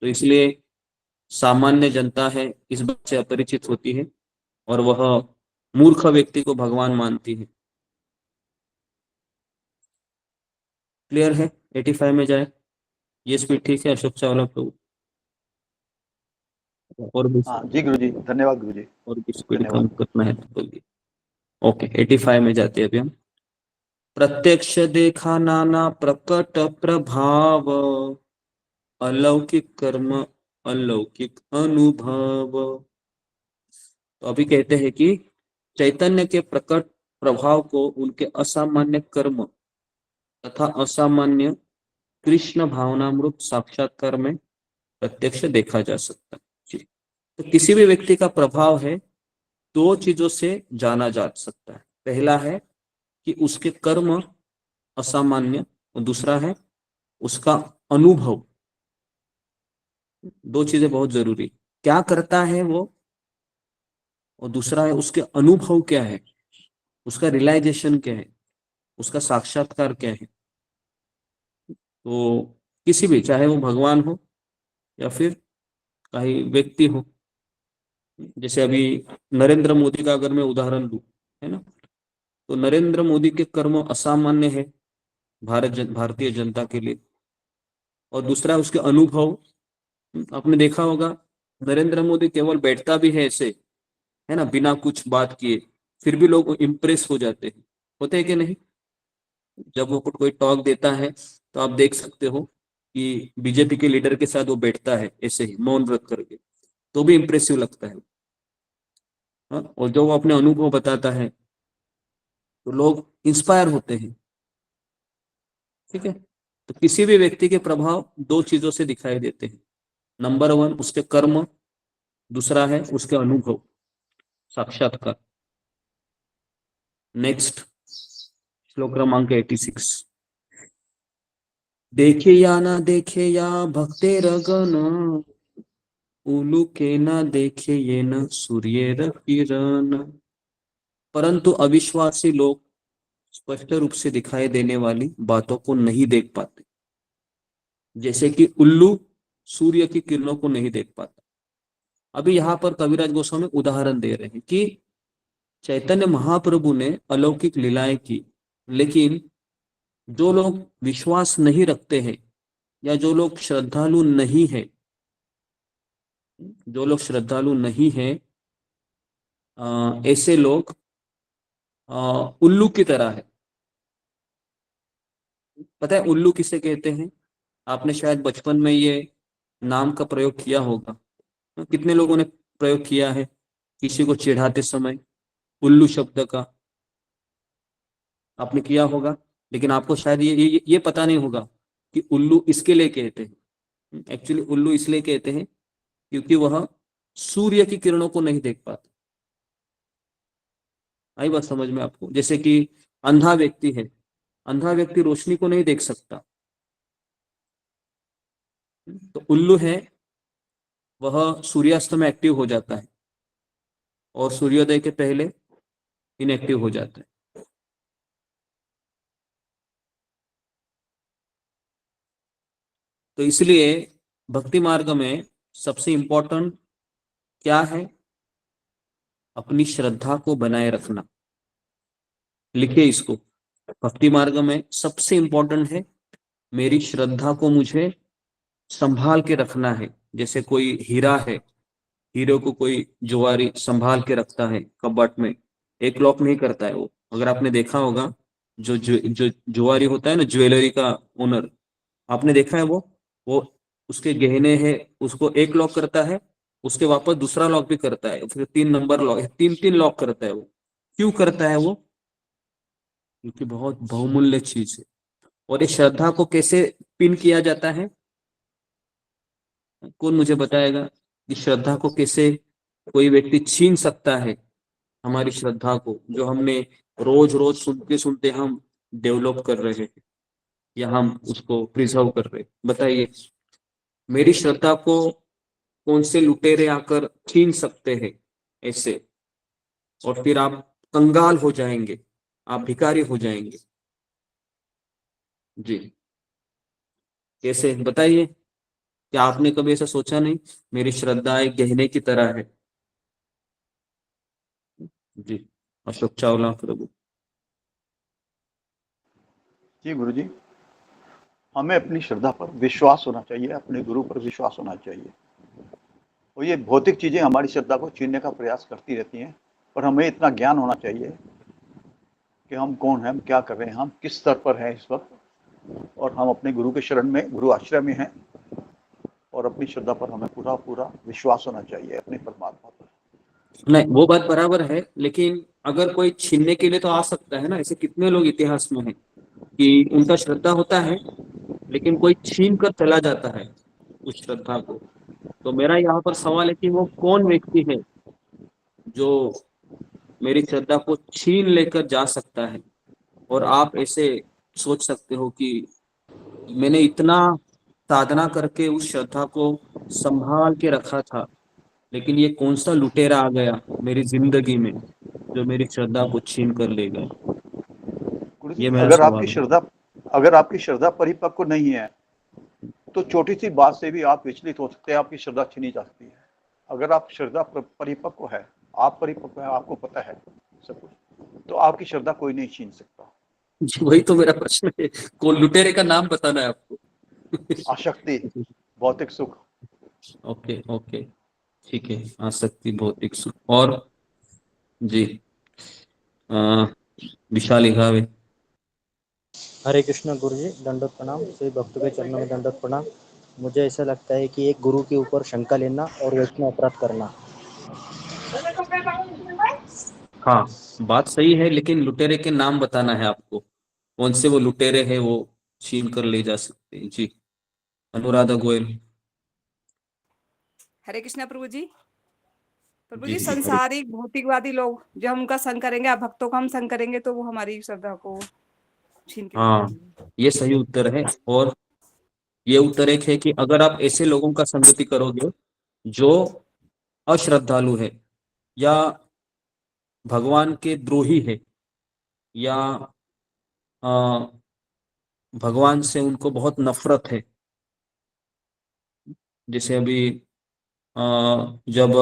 तो इसलिए सामान्य जनता है इस बात से अपरिचित होती है और वह मूर्ख व्यक्ति को भगवान मानती है। क्लियर है? 85 में जाए। ये स्पीड ठीक है अशोक चावला प्रभु? और भी हाँ जी गुरु जी, धन्यवाद गुरु जी। और भी स्पीड कम करना है तो बोलिए। ओके, 85 में जाते हैं अभी हम। प्रत्यक्ष देखा नाना प्रकट प्रभाव अलौकिक कर्म अलौकिक अनुभव। तो अभी कहते हैं कि चैतन्य के प्रकट प्रभाव को उनके असामान्य कर्म तथा असामान्य कृष्ण भावनामृत साक्षात्कार में प्रत्यक्ष देखा जा सकता है। जी, तो किसी भी व्यक्ति का प्रभाव है 2 चीजों से जाना जा सकता है। पहला है कि उसके कर्म असामान्य और दूसरा है उसका अनुभव। 2 चीजें बहुत जरूरी, क्या करता है वो और दूसरा है उसके अनुभव क्या है, उसका रियलाइजेशन क्या है, उसका साक्षात्कार क्या है। तो किसी भी, चाहे वो भगवान हो या फिर कहीं व्यक्ति हो, जैसे अभी नरेंद्र मोदी का अगर मैं उदाहरण लूं, है ना, तो नरेंद्र मोदी के कर्म असामान्य है भारतीय जनता के लिए, और दूसरा उसके अनुभव। आपने देखा होगा नरेंद्र मोदी केवल बैठता भी है ऐसे, है ना, बिना कुछ बात किए, फिर भी लोग इम्प्रेस हो जाते हैं, होते हैं कि नहीं? जब वो कोई टॉक देता है तो आप देख सकते हो कि बीजेपी के लीडर के साथ वो बैठता है ऐसे ही मौन व्रत करके, तो भी इम्प्रेसिव लगता है। हाँ? और जो वो अपने अनुभव बताता है तो लोग इंस्पायर होते हैं। ठीक है, तो किसी भी व्यक्ति के प्रभाव 2 चीजों से दिखाई देते हैं। नंबर 1 उसके कर्म, दूसरा है उसके अनुभव साक्षात्कार। नेक्स्ट श्लोक क्रमांक 86। देखे या ना देखे या भक्ते रगन उलूके न देखे ये न सूर्य किरण। परंतु अविश्वासी लोग स्पष्ट रूप से दिखाई देने वाली बातों को नहीं देख पाते। जैसे कि उल्लू सूर्य की किरणों को नहीं देख पाता। अभी यहाँ पर कविराज गोस्वामी उदाहरण दे रहे हैं कि चैतन्य महाप्रभु ने अलौकिक लीलाएं की, लेकिन जो लोग विश्वास नहीं रखते हैं या जो लोग श्रद्धालु नहीं है, जो लोग श्रद्धालु नहीं है, ऐसे लोग उल्लू की तरह है। पता है उल्लू किसे कहते हैं? आपने शायद बचपन में ये नाम का प्रयोग किया होगा। कितने लोगों ने प्रयोग किया है किसी को चिढ़ाते समय उल्लू शब्द का? आपने किया होगा, लेकिन आपको शायद ये पता नहीं होगा कि उल्लू इसके लिए कहते हैं। एक्चुअली उल्लू इसलिए कहते हैं क्योंकि वह सूर्य की किरणों को नहीं देख पाता। आई बात समझ में आपको? जैसे कि अंधा व्यक्ति है, अंधा व्यक्ति रोशनी को नहीं देख सकता, तो उल्लू है वह सूर्यास्त में एक्टिव हो जाता है और सूर्योदय के पहले इनएक्टिव हो जाता है। तो इसलिए भक्ति मार्ग में सबसे इंपॉर्टेंट क्या है? अपनी श्रद्धा को बनाए रखना। लिखिए इसको, भक्ति मार्ग में सबसे इंपॉर्टेंट है मेरी श्रद्धा को मुझे संभाल के रखना है। जैसे कोई हीरा है, हीरे को कोई जुआरी संभाल के रखता है कबर्ड में, एक लॉक नहीं करता है वो। अगर आपने देखा होगा जो जुआरी होता है ना, ज्वेलरी का ओनर, आपने देखा है वो उसके गहने हैं उसको एक लॉक करता है, उसके वापस दूसरा लॉक भी करता है, फिर 3 नंबर लॉक, 3 लॉक करता है वो। क्यों करता है वो? क्योंकि बहुत बहुमूल्य चीज है। और इस श्रद्धा को कैसे पिन किया जाता है? कौन मुझे बताएगा इस श्रद्धा को कैसे कोई व्यक्ति छीन सकता है? हमारी श्रद्धा को जो हमने रोज रोज सुनते सुनते हम डेवलप कर रहे हैं या हम उसको प्रिजर्व कर रहे हैं, बताइए। मेरी श्रद्धा को कौन से लुटेरे आकर छीन सकते हैं ऐसे? और फिर आप कंगाल हो जाएंगे, आप भिखारी हो जाएंगे। जी कैसे बताइए? क्या आपने कभी ऐसा सोचा नहीं मेरी श्रद्धा एक गहने की तरह है? जी अशोक चावला प्रभु। जी गुरु जी, हमें अपनी श्रद्धा पर विश्वास होना चाहिए, अपने गुरु पर विश्वास होना चाहिए। और ये भौतिक चीजें हमारी श्रद्धा को छीनने का प्रयास करती रहती हैं, पर हमें इतना ज्ञान होना चाहिए कि हम कौन हैं, हम क्या कर रहे हैं, हम किस स्तर पर हैं इस वक्त, और हम अपने गुरु के शरण में, गुरु आश्रय में हैं, और अपनी श्रद्धा पर हमें पूरा पूरा विश्वास होना चाहिए अपने परमात्मा पर। नहीं वो बात बराबर है, लेकिन अगर कोई छीनने के लिए तो आ सकता है ना। ऐसे कितने लोग इतिहास में हैं कि उनका श्रद्धा होता है लेकिन कोई छीन कर चला जाता है उस श्रद्धा को। तो मेरा यहाँ पर सवाल है कि वो कौन व्यक्ति है जो मेरी श्रद्धा को छीन लेकर जा सकता है? और आप ऐसे सोच सकते हो कि मैंने इतना साधना करके उस श्रद्धा को संभाल के रखा था, लेकिन ये कौन सा लुटेरा आ गया मेरी जिंदगी में जो मेरी श्रद्धा को छीन कर ले गया? गुरु जी, ये मेरा अगर सवाल है। अगर आपकी श्रद्धा परिपक्व नहीं है तो छोटी सी बात से भी आप विचलित हो सकते हैं, आपकी श्रद्धा छीनी जा सकती है। अगर आप श्रद्धा परिपक्व है, आप परिपक्व है, आपको पता है सब कुछ, तो आपकी श्रद्धा कोई नहीं छीन सकता। जी वही तो मेरा प्रश्न है, कौन लुटेरे का नाम बताना है आपको? आसक्ति, भौतिक सुख। ओके ओके ठीक है, आसक्ति भौतिक सुख। और जी विशाल इघावे। हरे कृष्ण गुरु जी, दंडोत प्रणाम। सभी भक्तों के चरणों में दंडोत प्रणाम। मुझे ऐसा लगता है कि एक गुरु के ऊपर शंका लेना और उसमें अपराध करना। हाँ बात सही है, लेकिन लुटेरे के नाम बताना है आपको, कौन से वो लुटेरे हैं वो छीन कर ले जा सकते हैं। जी अनुराधा गोयल। हरे कृष्णा प्रभु जी। प्रभु जी जी, जी संसारिक भौतिकवादी लोग जो हम उनका संग करेंगे, आप भक्तों का हम संग करेंगे, तो वो हमारी श्रद्धा को छीन के ले हाँ जाएंगे। ये सही उत्तर है। और ये उत्तर एक है कि अगर आप ऐसे लोगों का संगति करोगे जो अश्रद्धालु है या भगवान के द्रोही है या भगवान से उनको बहुत नफरत है, जैसे अभी जब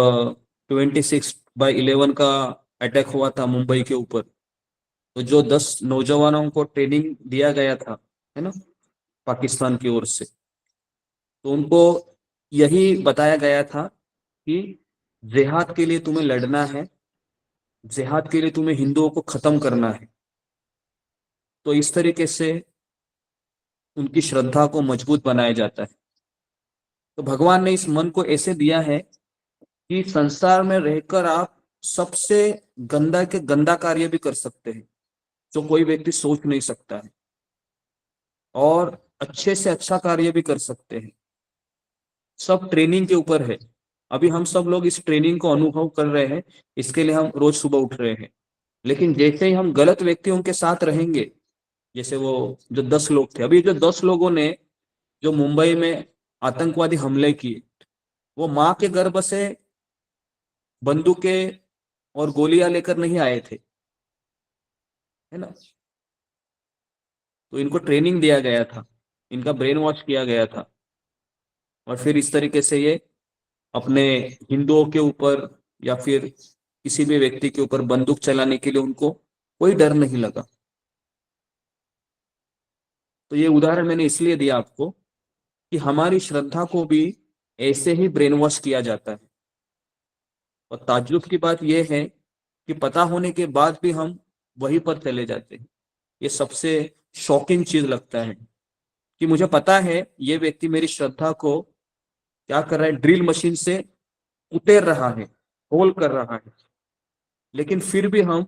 26/11 का अटैक हुआ था मुंबई के ऊपर, तो जो 10 नौजवानों को ट्रेनिंग दिया गया था, है ना, पाकिस्तान की ओर से, तो उनको यही बताया गया था कि जिहाद के लिए तुम्हें लड़ना है, जिहाद के लिए तुम्हें हिंदुओं को खत्म करना है। तो इस तरीके से उनकी श्रद्धा को मजबूत बनाया जाता है। तो भगवान ने इस मन को ऐसे दिया है कि संसार में रहकर आप सबसे गंदा के गंदा कार्य भी कर सकते हैं जो कोई व्यक्ति सोच नहीं सकता है, और अच्छे से अच्छा कार्य भी कर सकते हैं। सब ट्रेनिंग के ऊपर है। अभी हम सब लोग इस ट्रेनिंग को अनुभव कर रहे हैं, इसके लिए हम रोज सुबह उठ रहे हैं। लेकिन जैसे ही हम गलत व्यक्तियों के साथ रहेंगे, जैसे वो जो 10 लोग थे, अभी जो 10 लोगों ने जो मुंबई में आतंकवादी हमले किए, वो माँ के गर्भ से बंदूकें और गोलियां लेकर नहीं आए थे, है ना। तो इनको ट्रेनिंग दिया गया था, इनका ब्रेन वॉश किया गया था, और फिर इस तरीके से ये अपने हिंदुओं के ऊपर या फिर किसी भी व्यक्ति के ऊपर बंदूक चलाने के लिए उनको कोई डर नहीं लगा। तो ये उदाहरण मैंने इसलिए दिया आपको कि हमारी श्रद्धा को भी ऐसे ही ब्रेन वॉश किया जाता है। और ताज्जुब की बात यह है कि पता होने के बाद भी हम वहीं पर चले जाते हैं। ये सबसे शॉकिंग चीज लगता है कि मुझे पता है ये व्यक्ति मेरी श्रद्धा को क्या कर रहा है, ड्रिल मशीन से उतेर रहा है, होल कर रहा है, लेकिन फिर भी हम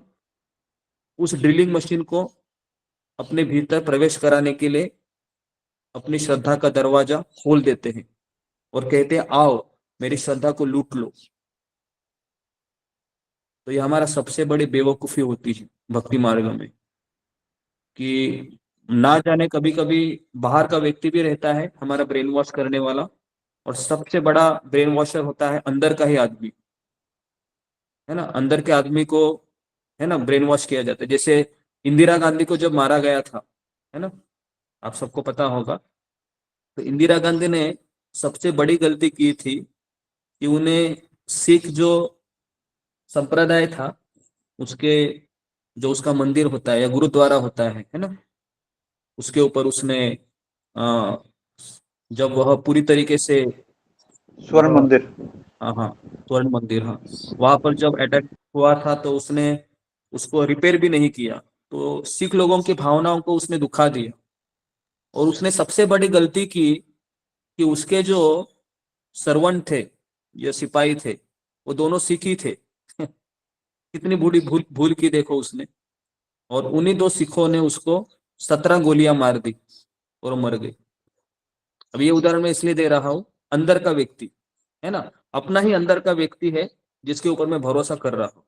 उस ड्रिलिंग मशीन को अपने भीतर प्रवेश कराने के लिए अपनी श्रद्धा का दरवाजा खोल देते हैं और कहते हैं आओ मेरी श्रद्धा को लूट लो। तो ये हमारा सबसे बड़ी बेवकूफी होती है भक्ति मार्ग में, कि ना जाने कभी कभी बाहर का व्यक्ति भी रहता है हमारा ब्रेन वॉश करने वाला, और सबसे बड़ा ब्रेन वॉशर होता है अंदर का ही आदमी, है ना। अंदर के आदमी को, है ना, ब्रेन वॉश किया जाता है। जैसे इंदिरा गांधी को जब मारा गया था, है ना, आप सबको पता होगा, तो इंदिरा गांधी ने सबसे बड़ी गलती की थी कि उन्हें सिख जो संप्रदाय था उसके, जो उसका मंदिर होता है या गुरुद्वारा होता है ना, उसके ऊपर उसने अ, जब वह पूरी तरीके से स्वर्ण मंदिर, हाँ हाँ, स्वर्ण मंदिर, हाँ, वहां पर जब अटैक हुआ था तो उसने उसको रिपेयर भी नहीं किया, तो सिख लोगों की भावनाओं को उसने दुखा दिया। और उसने सबसे बड़ी गलती की कि उसके जो सर्वेंट थे या सिपाही थे वो दोनों सिख ही थे। कितनी बड़ी भूल भूल की देखो उसने। और उन्हीं दो सिखों ने उसको 17 गोलियां मार दी और वो मर गए। अब ये उदाहरण मैं इसलिए दे रहा हूं, अंदर का व्यक्ति, है ना, अपना ही अंदर का व्यक्ति है जिसके ऊपर मैं भरोसा कर रहा हूं,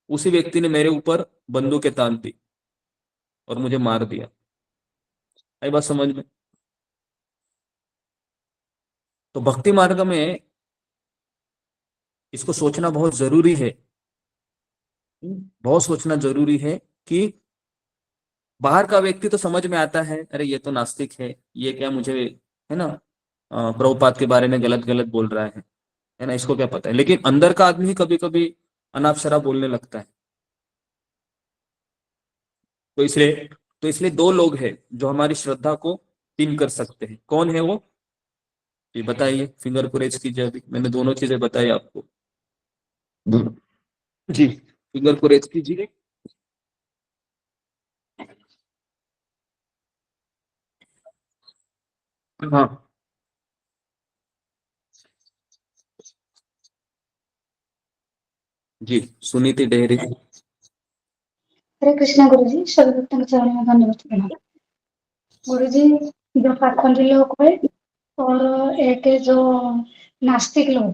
उसी व्यक्ति ने मेरे ऊपर बंदूकें तान दी और मुझे मार दिया। आई बात समझ में? तो भक्ति मार्ग में इसको सोचना बहुत जरूरी है, बहुत सोचना जरूरी है कि बाहर का व्यक्ति तो समझ में आता है, अरे ये तो नास्तिक है, ये क्या मुझे, है ना, प्रभुपाद के बारे में गलत गलत बोल रहा है ना, इसको क्या पता है। लेकिन अंदर का आदमी कभी कभी अनाप शराब बोलने लगता है। तो इसलिए दो लोग हैं जो हमारी श्रद्धा को तीन कर सकते हैं। कौन है वो? ये बताइए, फिंगर को रेज कीजिए। अभी मैंने दोनों चीजें बताई आपको। जी, फिंगर को रेज कीजिए। हाँ, जी, सुनीति डेहरी। हरे कृष्णा गुरु जी, सभी भक्तों के चरणों में धन्यवाद प्रणाम। गुरु जी, जो पाखंडी लोग हुए और एक है जो नास्तिक लोग,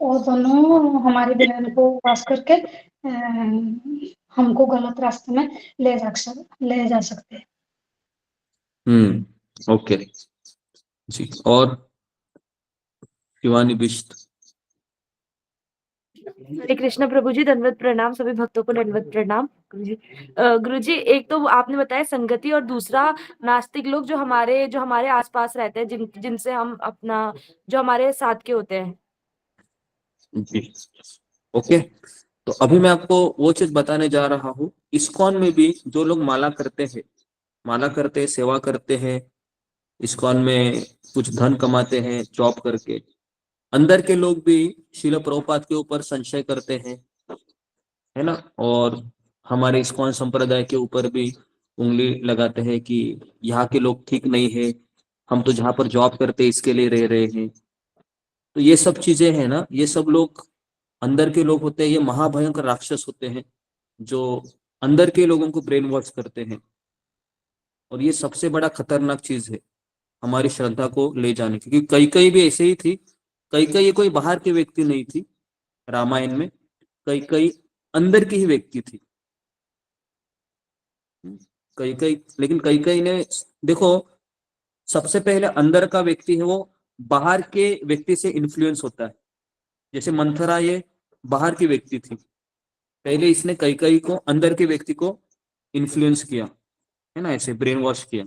वो दोनों हमारी बहन को वास करके हमको गलत रास्ते में ले जा सकते हैं। ओके जी। और शिवानी बिष्ट। हरे कृष्णा प्रभु जी, दंडवत प्रणाम, सभी भक्तों को दंडवत प्रणाम। गुरु जी, एक तो आपने बताया संगति और दूसरा नास्तिक लोग जो हमारे आसपास रहते हैं, जिनसे हम अपना जो हमारे साथ के होते हैं। जी ओके। तो अभी मैं आपको वो चीज बताने जा रहा हूँ, इस्कॉन में भी जो लोग माला करते हैं, सेवा करते हैं, इस्कॉन में कुछ धन कमाते हैं जॉब करके, अंदर के लोग भी शिल प्रभुपाद के ऊपर संशय करते हैं, है ना, और हमारे इस्कॉन संप्रदाय के ऊपर भी उंगली लगाते हैं कि यहाँ के लोग ठीक नहीं है, हम तो जहाँ पर जॉब करते हैं इसके लिए रह रहे हैं। तो ये सब चीजें हैं ना, ये सब लोग अंदर के लोग होते हैं, ये महाभयंकर राक्षस होते हैं जो अंदर के लोगों को ब्रेन वॉश करते हैं। और ये सबसे बड़ा खतरनाक चीज है हमारी श्रद्धा को ले जाने की, क्योंकि कई कई भी ऐसे ही थी। कई कई ये कोई बाहर की व्यक्ति नहीं थी रामायण में, कई कई अंदर की ही व्यक्ति थी। कई कई, लेकिन कई कई ने, देखो, सबसे पहले अंदर का व्यक्ति है वो बाहर के व्यक्ति से इन्फ्लुएंस होता है। जैसे मंथरा ये बाहर की व्यक्ति थी, पहले इसने कई कई को, अंदर के व्यक्ति को इन्फ्लुएंस किया, है ना, ऐसे ब्रेन वॉश किया,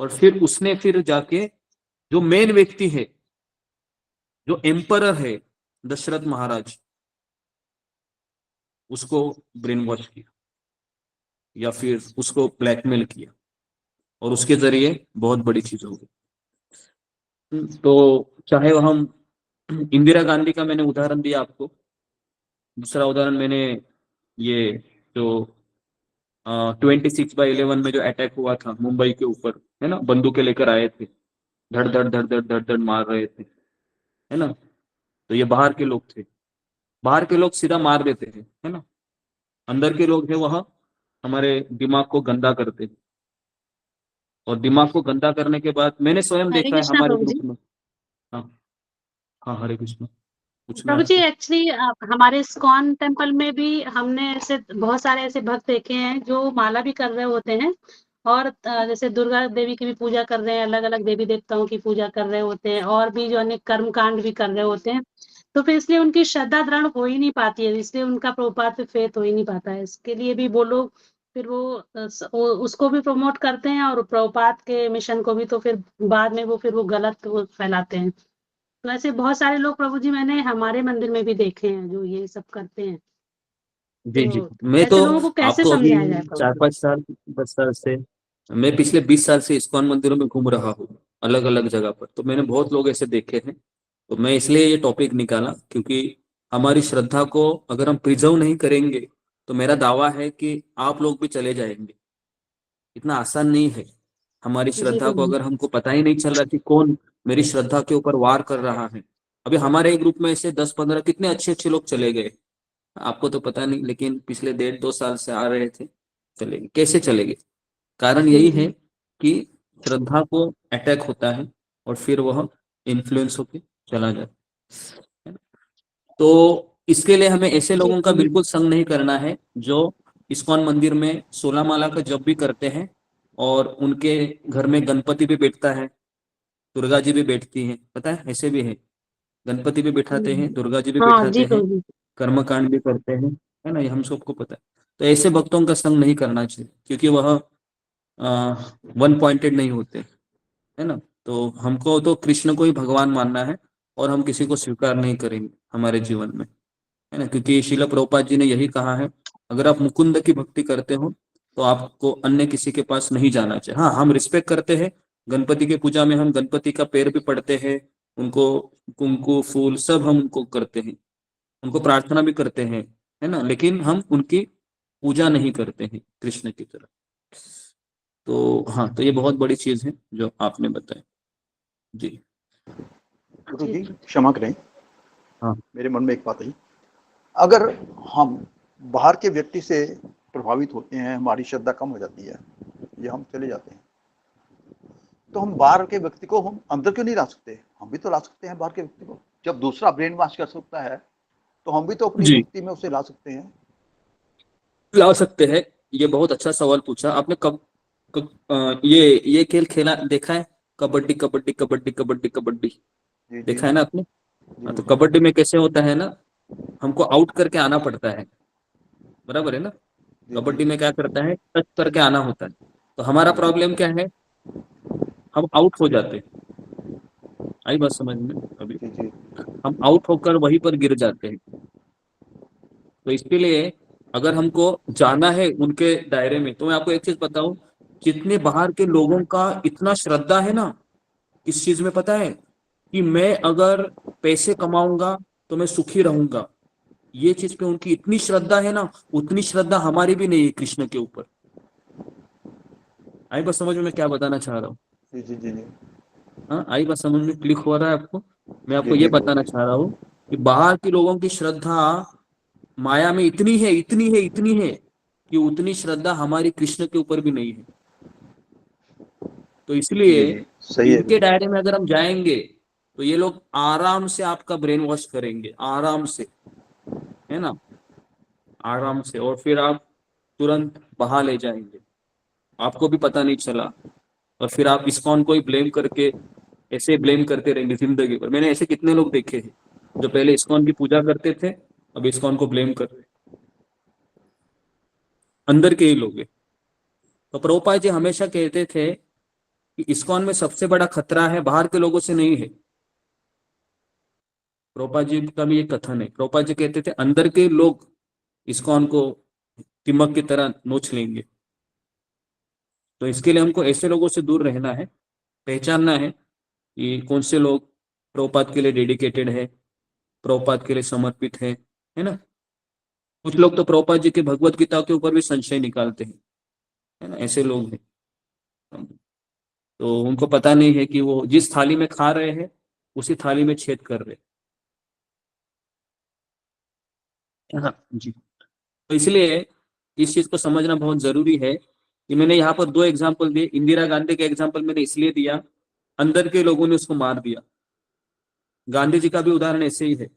और फिर उसने फिर जाके जो मेन व्यक्ति है, जो एम्परर है दशरथ महाराज, उसको ब्रेन वॉश किया या फिर उसको ब्लैकमेल किया, और उसके जरिए बहुत बड़ी चीज हो गई। तो चाहे वो हम इंदिरा गांधी का मैंने उदाहरण दिया आपको, दूसरा उदाहरण मैंने ये जो 26/11 में जो अटैक हुआ था मुंबई के ऊपर, है ना, बंदूकें लेकर आए थे, धड़ धड़ धड़ धड़ धड़ धड़ मार रहे थे, है ना, तो ये बाहर के लोग थे। बाहर के लोग सीधा मार देते हैं, है ना, अंदर के लोग हैं वह हमारे दिमाग को गंदा करते हैं, और दिमाग को गंदा करने के बाद मैंने स्वयं हरे देखा है कृष्णा हमारे प्रभु ग्रुप जी। में। हाँ हाँ, हरे कृष्ण, पूछना है प्रभु जी आपको? एक्चुअली हमारे इस्कॉन टेम्पल में भी हमने ऐसे बहुत सारे ऐसे भक्त देखे हैं जो माला भी कर रहे होते हैं, और जैसे दुर्गा देवी की भी पूजा कर रहे हैं, अलग अलग देवी देवताओं की पूजा कर रहे होते हैं, और भी जो अनेक कर्म कांड भी कर रहे होते हैं। तो फिर इसलिए उनकी श्रद्धा दृढ़ हो ही नहीं पाती है, इसलिए उनका प्रभुपाद पे फेथ हो ही नहीं पाता है। इसके लिए भी वो लोग फिर वो उसको भी प्रमोट करते हैं, और प्रभुपाद के मिशन को भी, तो फिर बाद में वो फिर वो गलत वो फैलाते हैं। तो ऐसे बहुत सारे लोग प्रभु जी मैंने हमारे मंदिर में भी देखे हैं जो ये सब करते हैं। जी जी, तो मैं तो ऐसे लोगों को कैसे आपको अभी समझाया जाए प्रभु जी? 4-5 साल, 10 साल से, मैं पिछले 20 साल से इस्कॉन मंदिरों में घूम रहा हूँ अलग अलग जगह पर, तो मैंने बहुत लोग ऐसे देखे हैं। तो मैं इसलिए ये टॉपिक निकाला क्योंकि हमारी श्रद्धा को अगर हम प्रिजर्व नहीं करेंगे तो मेरा दावा है कि आप लोग भी चले जाएंगे। इतना आसान नहीं है। हमारी जी श्रद्धा को प्रभु जी। अगर हमको पता ही नहीं चल रहा कि कौन मेरी श्रद्धा के ऊपर वार कर रहा है। अभी हमारे ग्रुप में ऐसे 10-15 कितने अच्छे अच्छे लोग चले गए, आपको तो पता नहीं, लेकिन पिछले 1.5-2 साल से आ रहे थे, चले गए। कैसे चले गए? कारण यही है कि श्रद्धा को अटैक होता है और फिर वह इन्फ्लुएंस होके चला जाता है। तो इसके लिए हमें ऐसे जी लोगों का प्रभु जी। बिल्कुल संग नहीं करना है जो इस्कॉन मंदिर में 16 माला का जप भी करते हैं, और उनके घर में गणपति भी बैठता है, दुर्गा जी भी बैठती है, पता है, ऐसे भी है। गणपति भी बैठाते हैं, दुर्गा जी भी हाँ बैठाते जी हैं, प्रभु जी। कर्मकांड भी करते हैं, है ना, ये हम सबको पता है। तो ऐसे भक्तों का संग नहीं करना चाहिए क्योंकि वह वन पॉइंटेड नहीं होते, है ना। तो हमको तो कृष्ण को ही भगवान मानना है, और हम किसी को स्वीकार नहीं करेंगे हमारे जीवन में, है ना, क्योंकि शिला प्रभुपाद जी ने यही कहा है, अगर आप मुकुंद की भक्ति करते हो तो आपको अन्य किसी के पास नहीं जाना चाहिए। हाँ, हम रिस्पेक्ट करते हैं, गणपति की पूजा में हम गणपति का पैर भी पड़ते हैं, उनको कुंकू फूल सब हम उनको करते हैं, उनको प्रार्थना भी करते हैं, है ना, लेकिन हम उनकी पूजा नहीं करते हैं कृष्ण की तरह। तो हाँ, तो ये बहुत बड़ी चीज है जो आपने बताया। जी गुरु जी क्षमा करें, हाँ, मेरे मन में एक बात आई। अगर हम बाहर के व्यक्ति से प्रभावित होते हैं, हमारी श्रद्धा कम हो जाती है या हम चले जाते हैं, तो हम बाहर के व्यक्ति को हम अंदर क्यों नहीं ला सकते? हम भी तो ला सकते हैं बाहर के व्यक्ति को। जब दूसरा ब्रेन वॉश कर सकता है तो हम भी तो अपनी जी भक्ति में उसे ला सकते हैं। ला सकते हैं। ये बहुत अच्छा सवाल पूछा आपने। ये खेल खेला देखा है? कबड्डी कबड्डी कबड्डी कबड्डी कबड्डी जी जी देखा है ना आपने? जी हाँ, तो गुरु जी। कबड्डी में कैसे होता है ना, हमको आउट करके आना पड़ता है, बराबर है ना। कबड्डी में क्या करता है, टच करके आना होता है। तो हमारा प्रॉब्लम क्या है, हम आउट हो जाते हैं। आई बात समझ में अभी, हम आउट होकर वहीं पर गिर जाते हैं। तो इसके लिए अगर हमको जाना है उनके दायरे में, तो मैं आपको एक चीज बताऊं, जितने बाहर के लोगों का इतना श्रद्धा है ना इस चीज में, पता है कि मैं अगर पैसे कमाऊंगा तो मैं सुखी रहूंगा, ये चीज पे उनकी इतनी श्रद्धा है ना, उतनी श्रद्धा हमारी भी नहीं है कृष्ण के ऊपर। आई बात समझ में मैं क्या बताना चाह रहा हूँ? जी जी जी जी हाँ, आई बात समझ में क्लिक हो रहा है आपको? मैं आपको जी ये जी बताना प्रभु चाह रहा हूँ कि बाहर के लोगों की श्रद्धा माया में इतनी है, इतनी है, इतनी है कि उतनी श्रद्धा हमारी कृष्ण के ऊपर भी नहीं है। तो जी इसलिए जी सही है इनके गुरु। दायरे में अगर हम जाएंगे तो ये लोग आराम से आपका ब्रेन वॉश करेंगे, आराम से, है ना, आराम से, और फिर आप तुरंत बहा ले जाएंगे, आपको भी पता नहीं चला। और फिर आप इस्कॉन को ही ब्लेम करके ऐसे ब्लेम करते रहेंगे जिंदगी भर। मैंने ऐसे कितने लोग देखे हैं जो पहले इस्कॉन की पूजा करते थे, अब इस्कॉन को ब्लेम कर रहे हैं, अंदर के ही लोग हैं। तो प्रभुपाद जी हमेशा कहते थे कि इस्कॉन में सबसे बड़ा खतरा है बाहर के लोगों से नहीं है। प्रभुपाद जी का भी एक कथन है, प्रभुपाद जी कहते थे अंदर के लोग इस्कॉन को तिमक की तरह नोच लेंगे। तो इसके लिए हमको ऐसे लोगों से दूर रहना है, पहचानना है कि कौन से लोग प्रभुपाद के लिए डेडिकेटेड है, प्रभुपाद के लिए समर्पित है ना। कुछ लोग तो प्रभुपाद जी के भगवत गीता के ऊपर भी संशय निकालते हैं, है ना, ऐसे लोग हैं। तो उनको पता नहीं है कि वो जिस थाली में खा रहे हैं उसी थाली में छेद कर रहे हैं। हाँ जी। तो इसलिए इस चीज को समझना बहुत जरूरी है कि मैंने यहाँ पर दो एग्जाम्पल दिए। इंदिरा गांधी का एग्जाम्पल मैंने इसलिए दिया, अंदर के लोगों ने उसको मार दिया। गांधी जी का भी उदाहरण ऐसे ही है,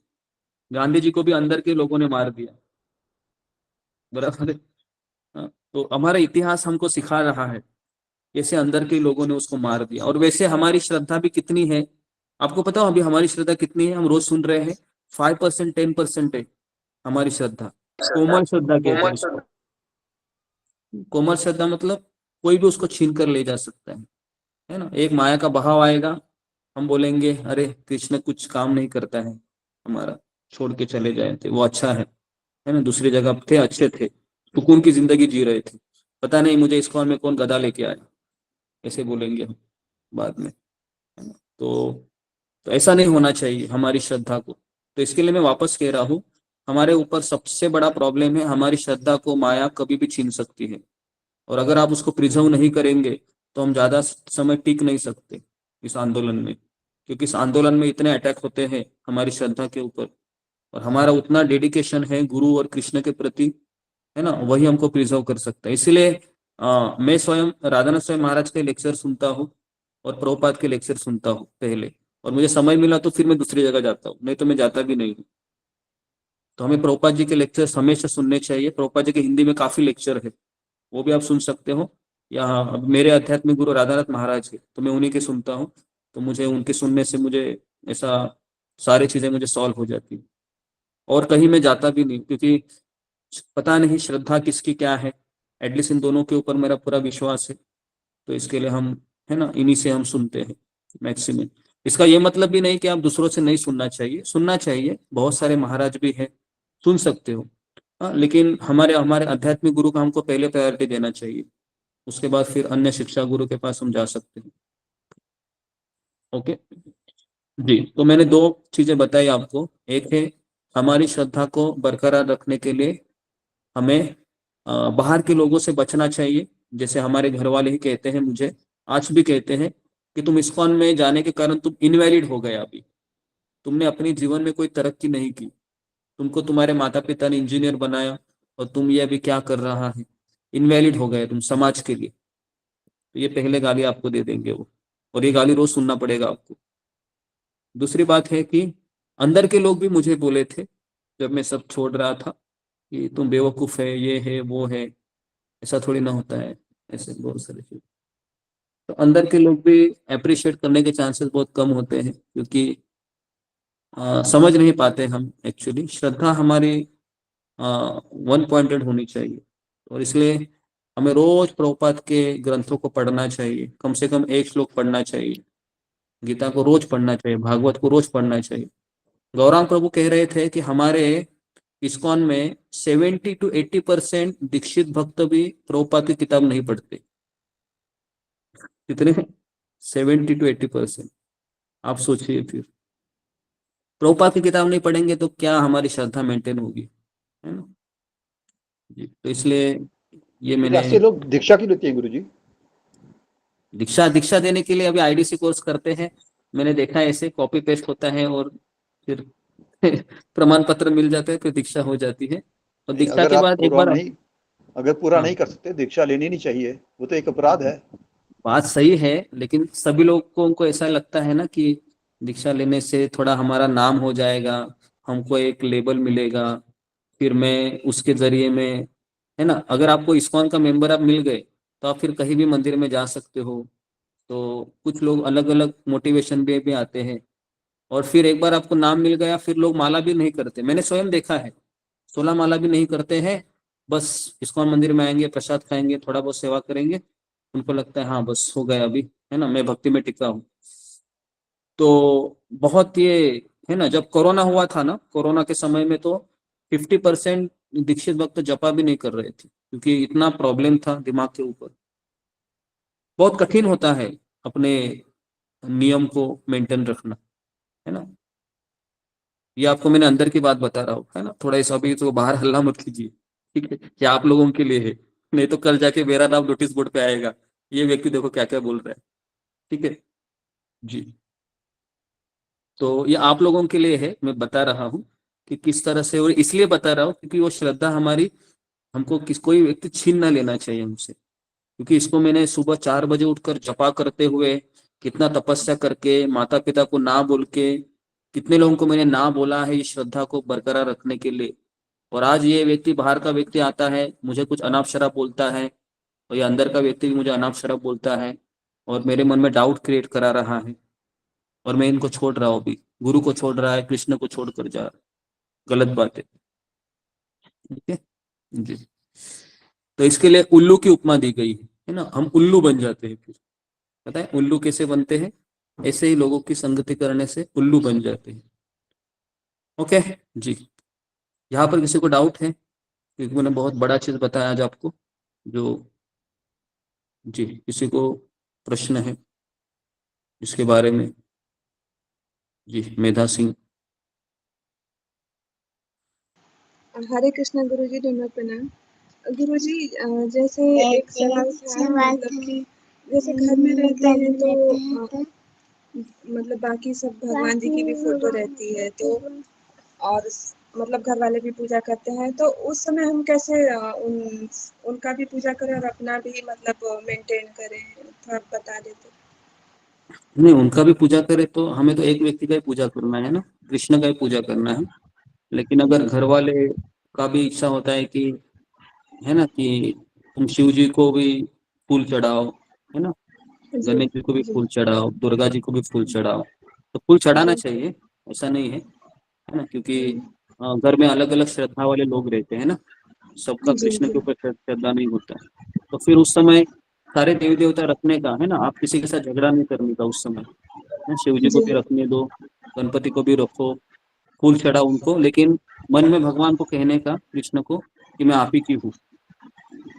गांधी जी को भी अंदर के लोगों ने मार दिया, बराबर है। हाँ, तो हमारा इतिहास हमको सिखा रहा है कैसे अंदर के लोगों ने उसको मार दिया। और वैसे हमारी श्रद्धा भी कितनी है, आपको पता हो अभी हमारी श्रद्धा कितनी है? हम रोज सुन रहे हैं 5%, 10% है हमारी श्रद्धा। कोमल श्रद्धा कहते हैं उसको। कोमल श्रद्धा मतलब कोई भी उसको छीन कर ले जा सकता है ना। एक माया का बहाव आएगा, हम बोलेंगे अरे कृष्ण कुछ काम नहीं करता है हमारा, छोड़ के चले जाए थे, वो अच्छा है ना, दूसरी जगह थे, अच्छे थे, सुकून की जिंदगी जी रहे थे, पता नहीं मुझे इस्कॉन में कौन गधा लेके आया, ऐसे बोलेंगे हम बाद में, है ना। तो ऐसा नहीं होना चाहिए हमारी श्रद्धा को। तो इसके लिए मैं वापस कह रहा हूँ, हमारे ऊपर सबसे बड़ा प्रॉब्लम है हमारी श्रद्धा को माया कभी भी छीन सकती है। और अगर आप उसको प्रिजर्व नहीं करेंगे तो हम ज्यादा समय टिक नहीं सकते इस आंदोलन में, क्योंकि इस आंदोलन में इतने अटैक होते हैं हमारी श्रद्धा के ऊपर, और हमारा उतना डेडिकेशन है गुरु और कृष्ण के प्रति, है ना, वही हमको प्रिजर्व कर सकता है। इसलिए मैं स्वयं राधानाथ स्वयं महाराज के लेक्चर सुनता हूँ और प्रभुपाद के लेक्चर सुनता हूँ पहले, और मुझे समय मिला तो फिर मैं दूसरी जगह जाता हूँ, नहीं तो मैं जाता भी नहीं हूँ। तो हमें प्रभुपाद जी के लेक्चर हमेशा सुनने चाहिए। प्रभुपाद जी के हिंदी में काफी लेक्चर है, वो भी आप सुन सकते हो। या अब मेरे आध्यात्मिक गुरु राधानाथ महाराज के, तो मैं उन्हीं के सुनता हूँ। तो मुझे उनके सुनने से मुझे ऐसा सारी चीजें मुझे सॉल्व हो जाती है, और कहीं मैं जाता भी नहीं, क्योंकि पता नहीं श्रद्धा किसकी क्या है। एटलीस्ट इन दोनों के ऊपर मेरा पूरा विश्वास है, तो इसके लिए हम, है ना, इन्हीं से हम सुनते हैं मैक्सिमम। इसका ये मतलब भी नहीं कि आप दूसरों से नहीं सुनना चाहिए, सुनना चाहिए, बहुत सारे महाराज भी हैं, सुन सकते हो। हाँ, लेकिन हमारे हमारे आध्यात्मिक गुरु का हमको पहले प्रायोरिटी देना चाहिए, उसके बाद फिर अन्य शिक्षा गुरु के पास हम जा सकते हैं। ओके जी। तो मैंने दो चीजें बताई आपको, एक है हमारी श्रद्धा को बरकरार रखने के लिए हमें बाहर के लोगों से बचना चाहिए। जैसे हमारे घर वाले ही कहते हैं, मुझे आज भी कहते हैं कि तुम इस्कॉन में जाने के कारण तुम इनवैलिड हो गए, अभी तुमने अपने जीवन में कोई तरक्की नहीं की, तुमको तुम्हारे माता पिता ने इंजीनियर बनाया और तुम ये अभी क्या कर रहा है, इनवैलिड हो गए तुम समाज के लिए। तो ये पहले गाली आपको दे देंगे वो, और ये गाली रोज सुनना पड़ेगा आपको। दूसरी बात है कि अंदर के लोग भी मुझे बोले थे जब मैं सब छोड़ रहा था कि तुम बेवकूफ है, ये है वो है, ऐसा थोड़ी ना होता है, ऐसे बहुत सारे चीज। तो अंदर के लोग भी अप्रिशिएट करने के चांसेस बहुत कम होते हैं, क्योंकि समझ नहीं पाते हम एक्चुअली। श्रद्धा हमारी वन पॉइंटेड होनी चाहिए, और इसलिए हमें रोज प्रभुपाद के ग्रंथों को पढ़ना चाहिए, कम से कम एक श्लोक पढ़ना चाहिए, गीता को रोज पढ़ना चाहिए, भागवत को रोज पढ़ना चाहिए। गौरांग प्रभु कह रहे थे कि हमारे इस्कॉन में 70 to 80% दीक्षित भक्त भी प्रभुपाद की किताब नहीं पढ़ते। कितने? 70 to 80%। आप सोचिए, फिर प्रभुपाद की किताब नहीं पढ़ेंगे तो क्या हमारी श्रद्धा मेंटेन होगी, है ना जी। तो इसलिए ये मैंने ऐसे लोग दीक्षा की लेते हैं गुरुजी। दीक्षा देने के लिए अभी आईडीसी कोर्स करते हैं, मैंने देखा है, ऐसे कॉपी पेस्ट होता है और फिर प्रमाण पत्र मिल जाता है, फिर दीक्षा हो जाती है। और दीक्षा अगर के आप बाद एक पूरा बार, नहीं अगर पूरा हाँ, नहीं कर सकते, दीक्षा लेनी नहीं चाहिए, वो तो एक अपराध है। बात सही है, लेकिन सभी लोगों को ऐसा लगता है ना कि दीक्षा लेने से थोड़ा हमारा नाम हो जाएगा, हमको एक लेबल मिलेगा, फिर मैं उसके जरिए में, है ना, अगर आपको इस्कॉन का मेंबर आप मिल गए तो आप फिर कहीं भी मंदिर में जा सकते हो। तो कुछ लोग अलग अलग मोटिवेशन भी आते हैं, और फिर एक बार आपको नाम मिल गया फिर लोग माला भी नहीं करते। मैंने स्वयं देखा है, 16 माला भी नहीं करते हैं, बस इस्कॉन मंदिर में आएंगे, प्रसाद खाएंगे, थोड़ा बहुत सेवा करेंगे, उनको लगता है हाँ बस हो गया अभी, है ना, मैं भक्ति में टिका हूँ। तो बहुत ये, है ना, जब कोरोना हुआ था ना, कोरोना के समय में तो 50% दीक्षित भक्त जपा भी नहीं कर रहे थे, क्योंकि इतना प्रॉब्लम था दिमाग के ऊपर। बहुत कठिन होता है अपने नियम को मेंटेन रखना, है ना। ये आपको मैंने अंदर की बात बता रहा हूँ, है ना, थोड़ा इस अभी तो बाहर हल्ला मत कीजिए, ठीक है, ये आप लोगों के लिए है, नहीं तो कल जाके मेरा नाम नोटिस बोर्ड पे आएगा, ये व्यक्ति देखो क्या क्या बोल रहा है, ठीक है जी। तो ये आप लोगों के लिए है, मैं बता रहा हूँ कि किस तरह से, और इसलिए बता रहा हूँ क्योंकि वो श्रद्धा हमारी, हमको कोई व्यक्ति छीन ना लेना चाहिए हमसे। क्योंकि इसको मैंने सुबह 4 बजे उठकर जपा करते हुए, कितना तपस्या करके, माता पिता को ना बोल के, कितने लोगों को मैंने ना बोला है, ये श्रद्धा को बरकरार रखने के लिए। और आज ये व्यक्ति, बाहर का व्यक्ति आता है, मुझे कुछ अनाप शराब बोलता है, और ये अंदर का व्यक्ति भी मुझे अनाप शराब बोलता है, और मेरे मन में डाउट क्रिएट करा रहा है, और मैं इनको छोड़ रहा हूँ अभी, गुरु को छोड़ रहा है, कृष्ण को छोड़ कर जा रहा है, गलत बात है, ठीक है जी। तो इसके लिए उल्लू की उपमा दी गई है ना, हम उल्लू बन जाते हैं फिर। पता है उल्लू कैसे बनते हैं? ऐसे ही लोगों की संगति करने से उल्लू बन जाते हैं। ओके जी। यहाँ पर किसी को डाउट है? क्योंकि मैंने बहुत बड़ा चीज बताया आज आपको, जो, जी, किसी को प्रश्न है इसके बारे में? जी, मेधा सिंह। हरे कृष्णा गुरुजी, धन्यवाद प्रणाम। गुरुजी, जैसे एक सवाल था, मतलब कि जैसे घर में रहते हैं तो मतलब बाकी सब भगवान जी की भी फोटो रहती है, तो और मतलब घर वाले भी पूजा करते हैं, तो उस समय हम कैसे उनका भी पूजा करें और अपना भी मतलब मेंटेन करें, थोड़ा बता देते। नहीं, उनका भी पूजा करे तो हमें तो एक व्यक्ति का ही पूजा करना है ना, कृष्ण का ही पूजा करना है। लेकिन अगर घर वाले का भी इच्छा होता है कि, है ना, कि तुम शिव जी को भी फूल चढ़ाओ, है ना, जी गणेश जी को भी जी फूल चढ़ाओ, दुर्गा जी को भी फूल चढ़ाओ, तो फूल चढ़ाना जी चाहिए, ऐसा नहीं है ना, क्योंकि घर में अलग अलग श्रद्धा वाले लोग रहते हैं ना, सबका जी कृष्ण जी के ऊपर श्रद्धा नहीं होता है। तो फिर उस समय सारे देवी देवता रखने का, है ना, आप किसी के साथ झगड़ा नहीं करने का उस समय, है, शिव जी को जी भी रखने दो, गणपति को भी रखो, फूल चढ़ाओ उनको, लेकिन मन में भगवान को कहने का, कृष्ण को, कि मैं आप ही की हूँ,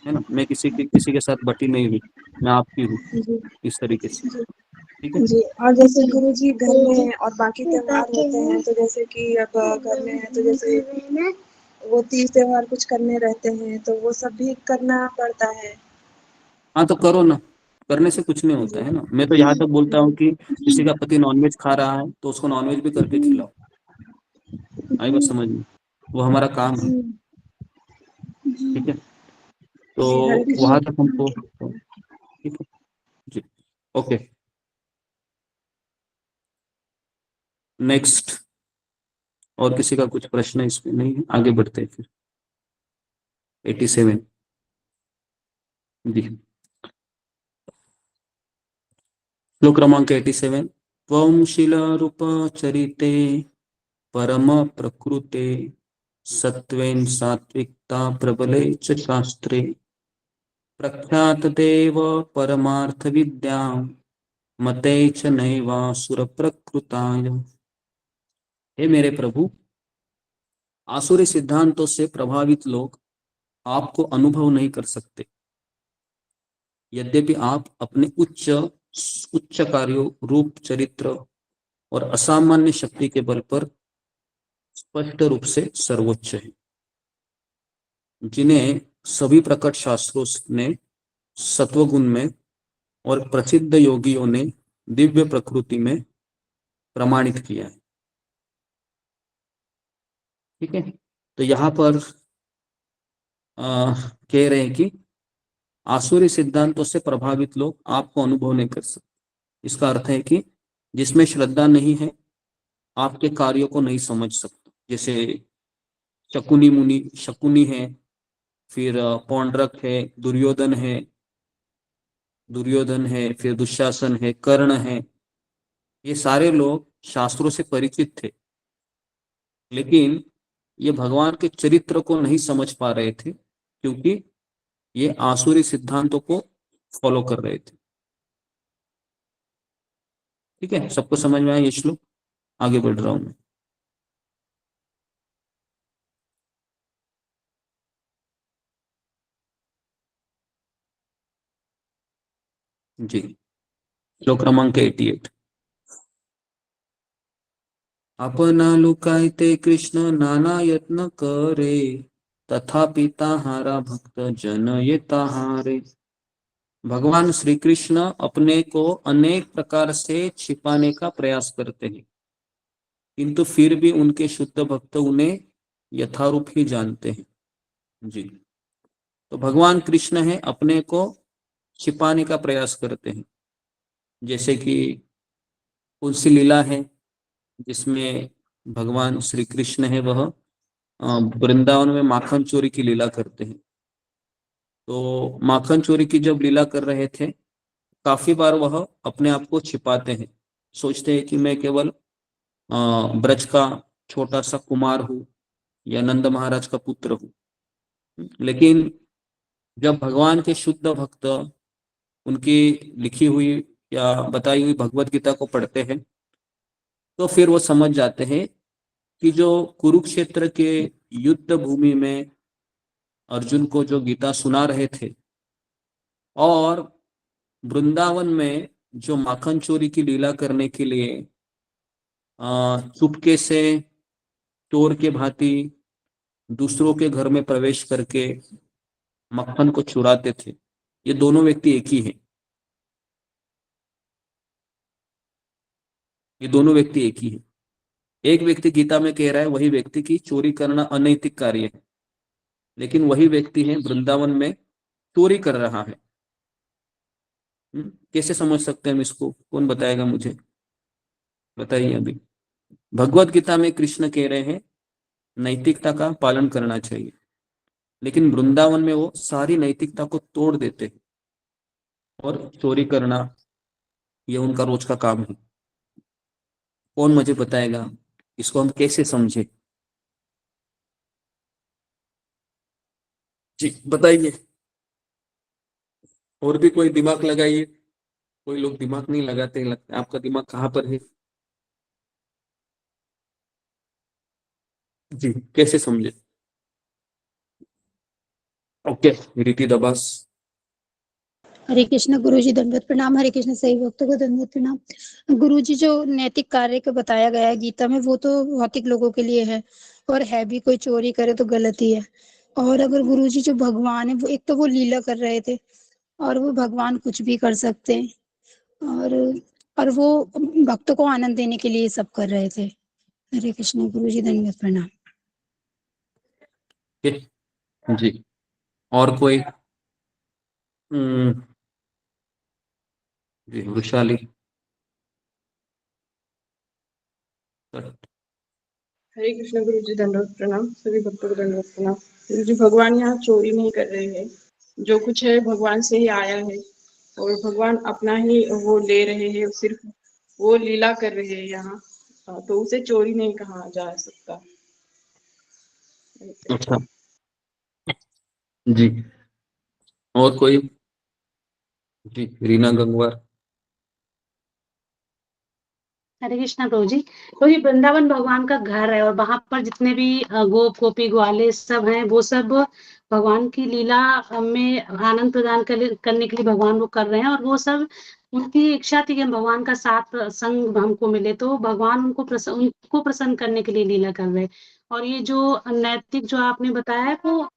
है ना, मैं किसी के साथ बटी नहीं हुई, मैं आपकी हूँ, जी इस तरीके से, जी ठीक है। जी। और जैसे गुरुजी घर में और बाकी त्योहार होते हैं, तो जैसे कि अब घर में है तो जैसे वो तीज त्योहार कुछ करने रहते हैं, तो वो सब भी करना पड़ता है। हाँ तो करो ना, करने से कुछ नहीं होता है ना। मैं तो यहाँ तक बोलता हूँ कि किसी का पति नॉनवेज खा रहा है तो उसको नॉनवेज भी करके खिलाओ, आई बात समझ में, वो हमारा काम है, ठीक है। तो जी, हरे कृष्ण। वहां तक हमको, ठीक है जी, ओके। नेक्स्ट, और किसी का कुछ प्रश्न इसमें नहीं है, आगे बढ़ते हैं फिर। 87 जी, श्लोक क्रमांक 87। त्वं शिलारूपचरिते परम प्रकृते सत्वेन सात्विकता प्रबले च शास्त्रे प्रख्यात देव परमार्थ विद्या मते च नैवासुर प्रकृताय। हे मेरे प्रभु, आसुरी सिद्धांतों से प्रभावित लोग आपको अनुभव नहीं कर सकते, यद्यपि आप अपने उच्च कार्यों, रूप, चरित्र और असामान्य शक्ति के बल पर स्पष्ट रूप से सर्वोच्च है, जिन्हें सभी प्रकट शास्त्रों ने सत्वगुण में और प्रसिद्ध योगियों ने दिव्य प्रकृति में प्रमाणित किया है। ठीक है, तो यहाँ पर कह रहे हैं कि आसुरी सिद्धांतों से प्रभावित लोग आपको अनुभव नहीं कर सकते। इसका अर्थ है कि जिसमें श्रद्धा नहीं है आपके कार्यों को नहीं समझ सकता। जैसे शकुनी है, फिर पौंड्रक है, दुर्योधन है, फिर दुशासन है, कर्ण है, ये सारे लोग शास्त्रों से परिचित थे, लेकिन ये भगवान के चरित्र को नहीं समझ पा रहे थे, क्योंकि ये आसुरी सिद्धांतों को फॉलो कर रहे थे। ठीक है, सबको समझ में आया ये श्लोक? आगे बढ़ रहा हूं मैं। जी, श्लोक क्रमांक 88। अपना लुकायते कृष्ण नाना यत्न करे, तथापि ताहारा भक्त जन ये ताहारे। भगवान श्री कृष्ण अपने को अनेक प्रकार से छिपाने का प्रयास करते हैं, किंतु फिर भी उनके शुद्ध भक्त उन्हें यथारूप ही जानते हैं। जी, तो भगवान कृष्ण है अपने को छिपाने का प्रयास करते हैं। जैसे कि तुलसी लीला है, जिसमें भगवान श्री कृष्ण है वह वृंदावन में माखन चोरी की लीला करते हैं। तो माखन चोरी की जब लीला कर रहे थे, काफी बार वह अपने आप को छिपाते हैं, सोचते हैं कि मैं केवल ब्रज का छोटा सा कुमार हूँ या नंद महाराज का पुत्र हूँ। लेकिन जब भगवान के शुद्ध भक्त उनकी लिखी हुई या बताई हुई भगवत गीता को पढ़ते हैं, तो फिर वो समझ जाते हैं कि जो कुरुक्षेत्र के युद्ध भूमि में अर्जुन को जो गीता सुना रहे थे, और वृंदावन में जो माखन चोरी की लीला करने के लिए चुपके से चोर के भांति दूसरों के घर में प्रवेश करके मक्खन को चुराते थे, ये दोनों व्यक्ति एक ही हैं। ये दोनों व्यक्ति एक ही हैं। एक व्यक्ति गीता में कह रहा है वही व्यक्ति की चोरी करना अनैतिक कार्य है, लेकिन वही व्यक्ति है वृंदावन में चोरी कर रहा है। कैसे समझ सकते हैं हम इसको? कौन बताएगा मुझे? बताइए। अभी भगवत गीता में कृष्ण कह रहे हैं नैतिकता का पालन करना चाहिए, लेकिन वृंदावन में वो सारी नैतिकता को तोड़ देते हैं और चोरी करना ये उनका रोज का काम है। कौन मुझे बताएगा इसको हम कैसे समझे? जी बताइए। और भी कोई दिमाग लगाइए। कोई लोग दिमाग नहीं लगाते, लगता है आपका दिमाग कहाँ पर है? जी कैसे समझे? ओके, रीति दबास। हरे कृष्ण गुरुजी, दंडवत प्रणाम। हरे कृष्ण सही भक्तों को दंडवत प्रणाम। गुरुजी, जो नैतिक कार्य को बताया गया है गीता में, वो तो भौतिक लोगों के लिए है, और है भी कोई चोरी करे तो गलत ही है। और अगर गुरुजी जो भगवान है, वो एक तो वो लीला कर रहे थे, और वो भगवान कुछ भी कर सकते हैं, और वो भक्तों को आनंद देने के लिए सब कर रहे थे। हरे कृष्ण गुरुजी, दंडवत प्रणाम। जी और कोई? जी वैशाली। हरे कृष्ण गुरु जी, दंडवत प्रणाम। सभी भक्तों को दंडवत प्रणाम। गुरु जी, भगवान यहाँ चोरी नहीं कर रहे हैं, जो कुछ है भगवान से ही आया है, और भगवान अपना ही वो ले रहे हैं, सिर्फ वो लीला कर रहे हैं यहाँ। तो उसे चोरी नहीं कहा जा सकता। अच्छा जी, और कोई? जी, रीना गंगवार। हरे कृष्णा प्रभु जी। तो ये वृंदावन भगवान का घर है और वहां पर जितने भी गोप गोपी ग्वाले सब हैं वो सब भगवान की लीला में आनंद प्रदान करने के लिए भगवान वो कर रहे हैं, और वो सब उनकी इच्छा थी कि हम भगवान का साथ संग हमको मिले, तो भगवान उनको प्रसन्न करने के लिए लीला कर रहे हैं। और ये जो नैतिक जो आपने बताया है वो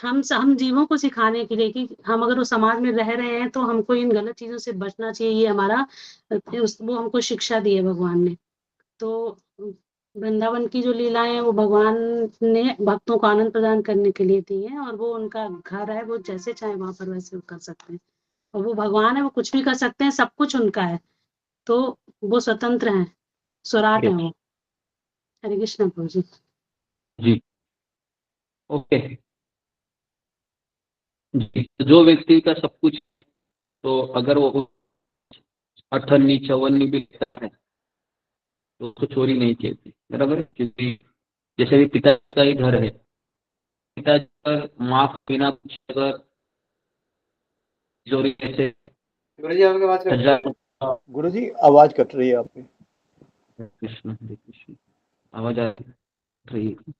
हम जीवों को सिखाने के लिए कि हम अगर उस समाज में रह रहे हैं तो हमको इन गलत चीजों से बचना चाहिए, ये हमारा वो हमको शिक्षा दी है भगवान ने। तो वृंदावन की जो लीलाएं हैं वो भगवान ने भक्तों को आनंद प्रदान करने के लिए दी है, और वो उनका घर है, वो जैसे चाहे वहां पर वैसे वो कर सकते हैं, और वो भगवान है, वो कुछ भी कर सकते हैं, सब कुछ उनका है, तो वो स्वतंत्र हैं, स्वराट हैं वो। हरे कृष्ण प्रभु जी। जी ओके जी, जो व्यक्ति का सब कुछ, तो अगर वो 58 54 भी लेता है तो उसको चोरी नहीं कहती, बराबर है? क्योंकि जैसे भी पिता का ही घर है, पिता अगर माँ को बिना कुछ अगर चोरी से हजार, गुरु जी आवाज कट रही है आपकी। कृष्ण हरे कृष्ण, आवाज आ रही है?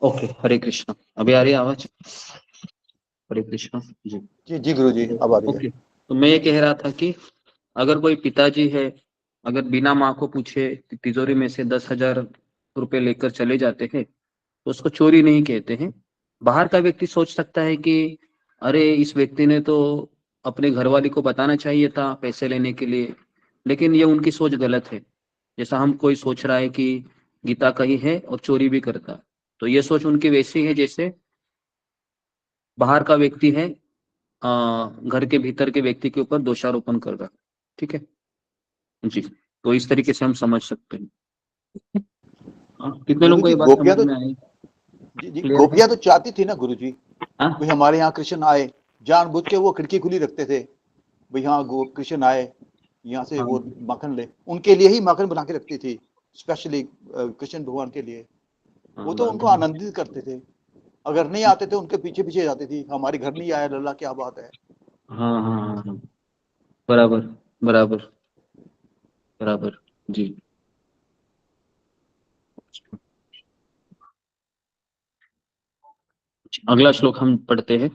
ओके, हरे कृष्ण, अभी आ रही है आवाज? हरे कृष्ण जी। जी जी गुरु जी, अब आ रही है। ओके, तो मैं ये कह रहा था कि अगर कोई पिताजी है, अगर बिना माँ को पूछे तिजोरी में से 10,000 रुपए लेकर चले जाते हैं तो उसको चोरी नहीं कहते हैं। बाहर का व्यक्ति सोच सकता है कि अरे इस व्यक्ति ने तो अपने घरवाली को बताना चाहिए था पैसे लेने के लिए, लेकिन ये उनकी सोच गलत है। जैसा हम कोई सोच रहा है कि गीता कही है और चोरी भी करता है, तो ये सोच उनकी वैसी है जैसे बाहर का व्यक्ति है घर के भीतर के व्यक्ति के ऊपर दोषारोपण कर रहा है। ठीक है जी, तो इस तरीके से हम समझ सकते हैं। कितने लोगों गुरु को जी ये बात गोपियां समझ तो, में आई? जी जी क्लियर है? गोपियां तो चाहती थी ना गुरु जी, हाँ? भाई हमारे यहाँ कृष्ण आए, जानबूझ के वो खिड़की खुली रखते थे, भाई हाँ कृष्ण आए, यहाँ से वो माखन ले, उनके लिए ही माखन बना के रखती थी, स्पेशली कृष्ण भगवान के लिए। वो तो उनको आनंदित करते थे, अगर नहीं आते थे उनके पीछे पीछे जाती थी, हमारे घर नहीं आया लल्ला, क्या बात है। हाँ हाँ हाँ हाँ, बराबर बराबर बराबर जी। अगला श्लोक हम पढ़ते हैं।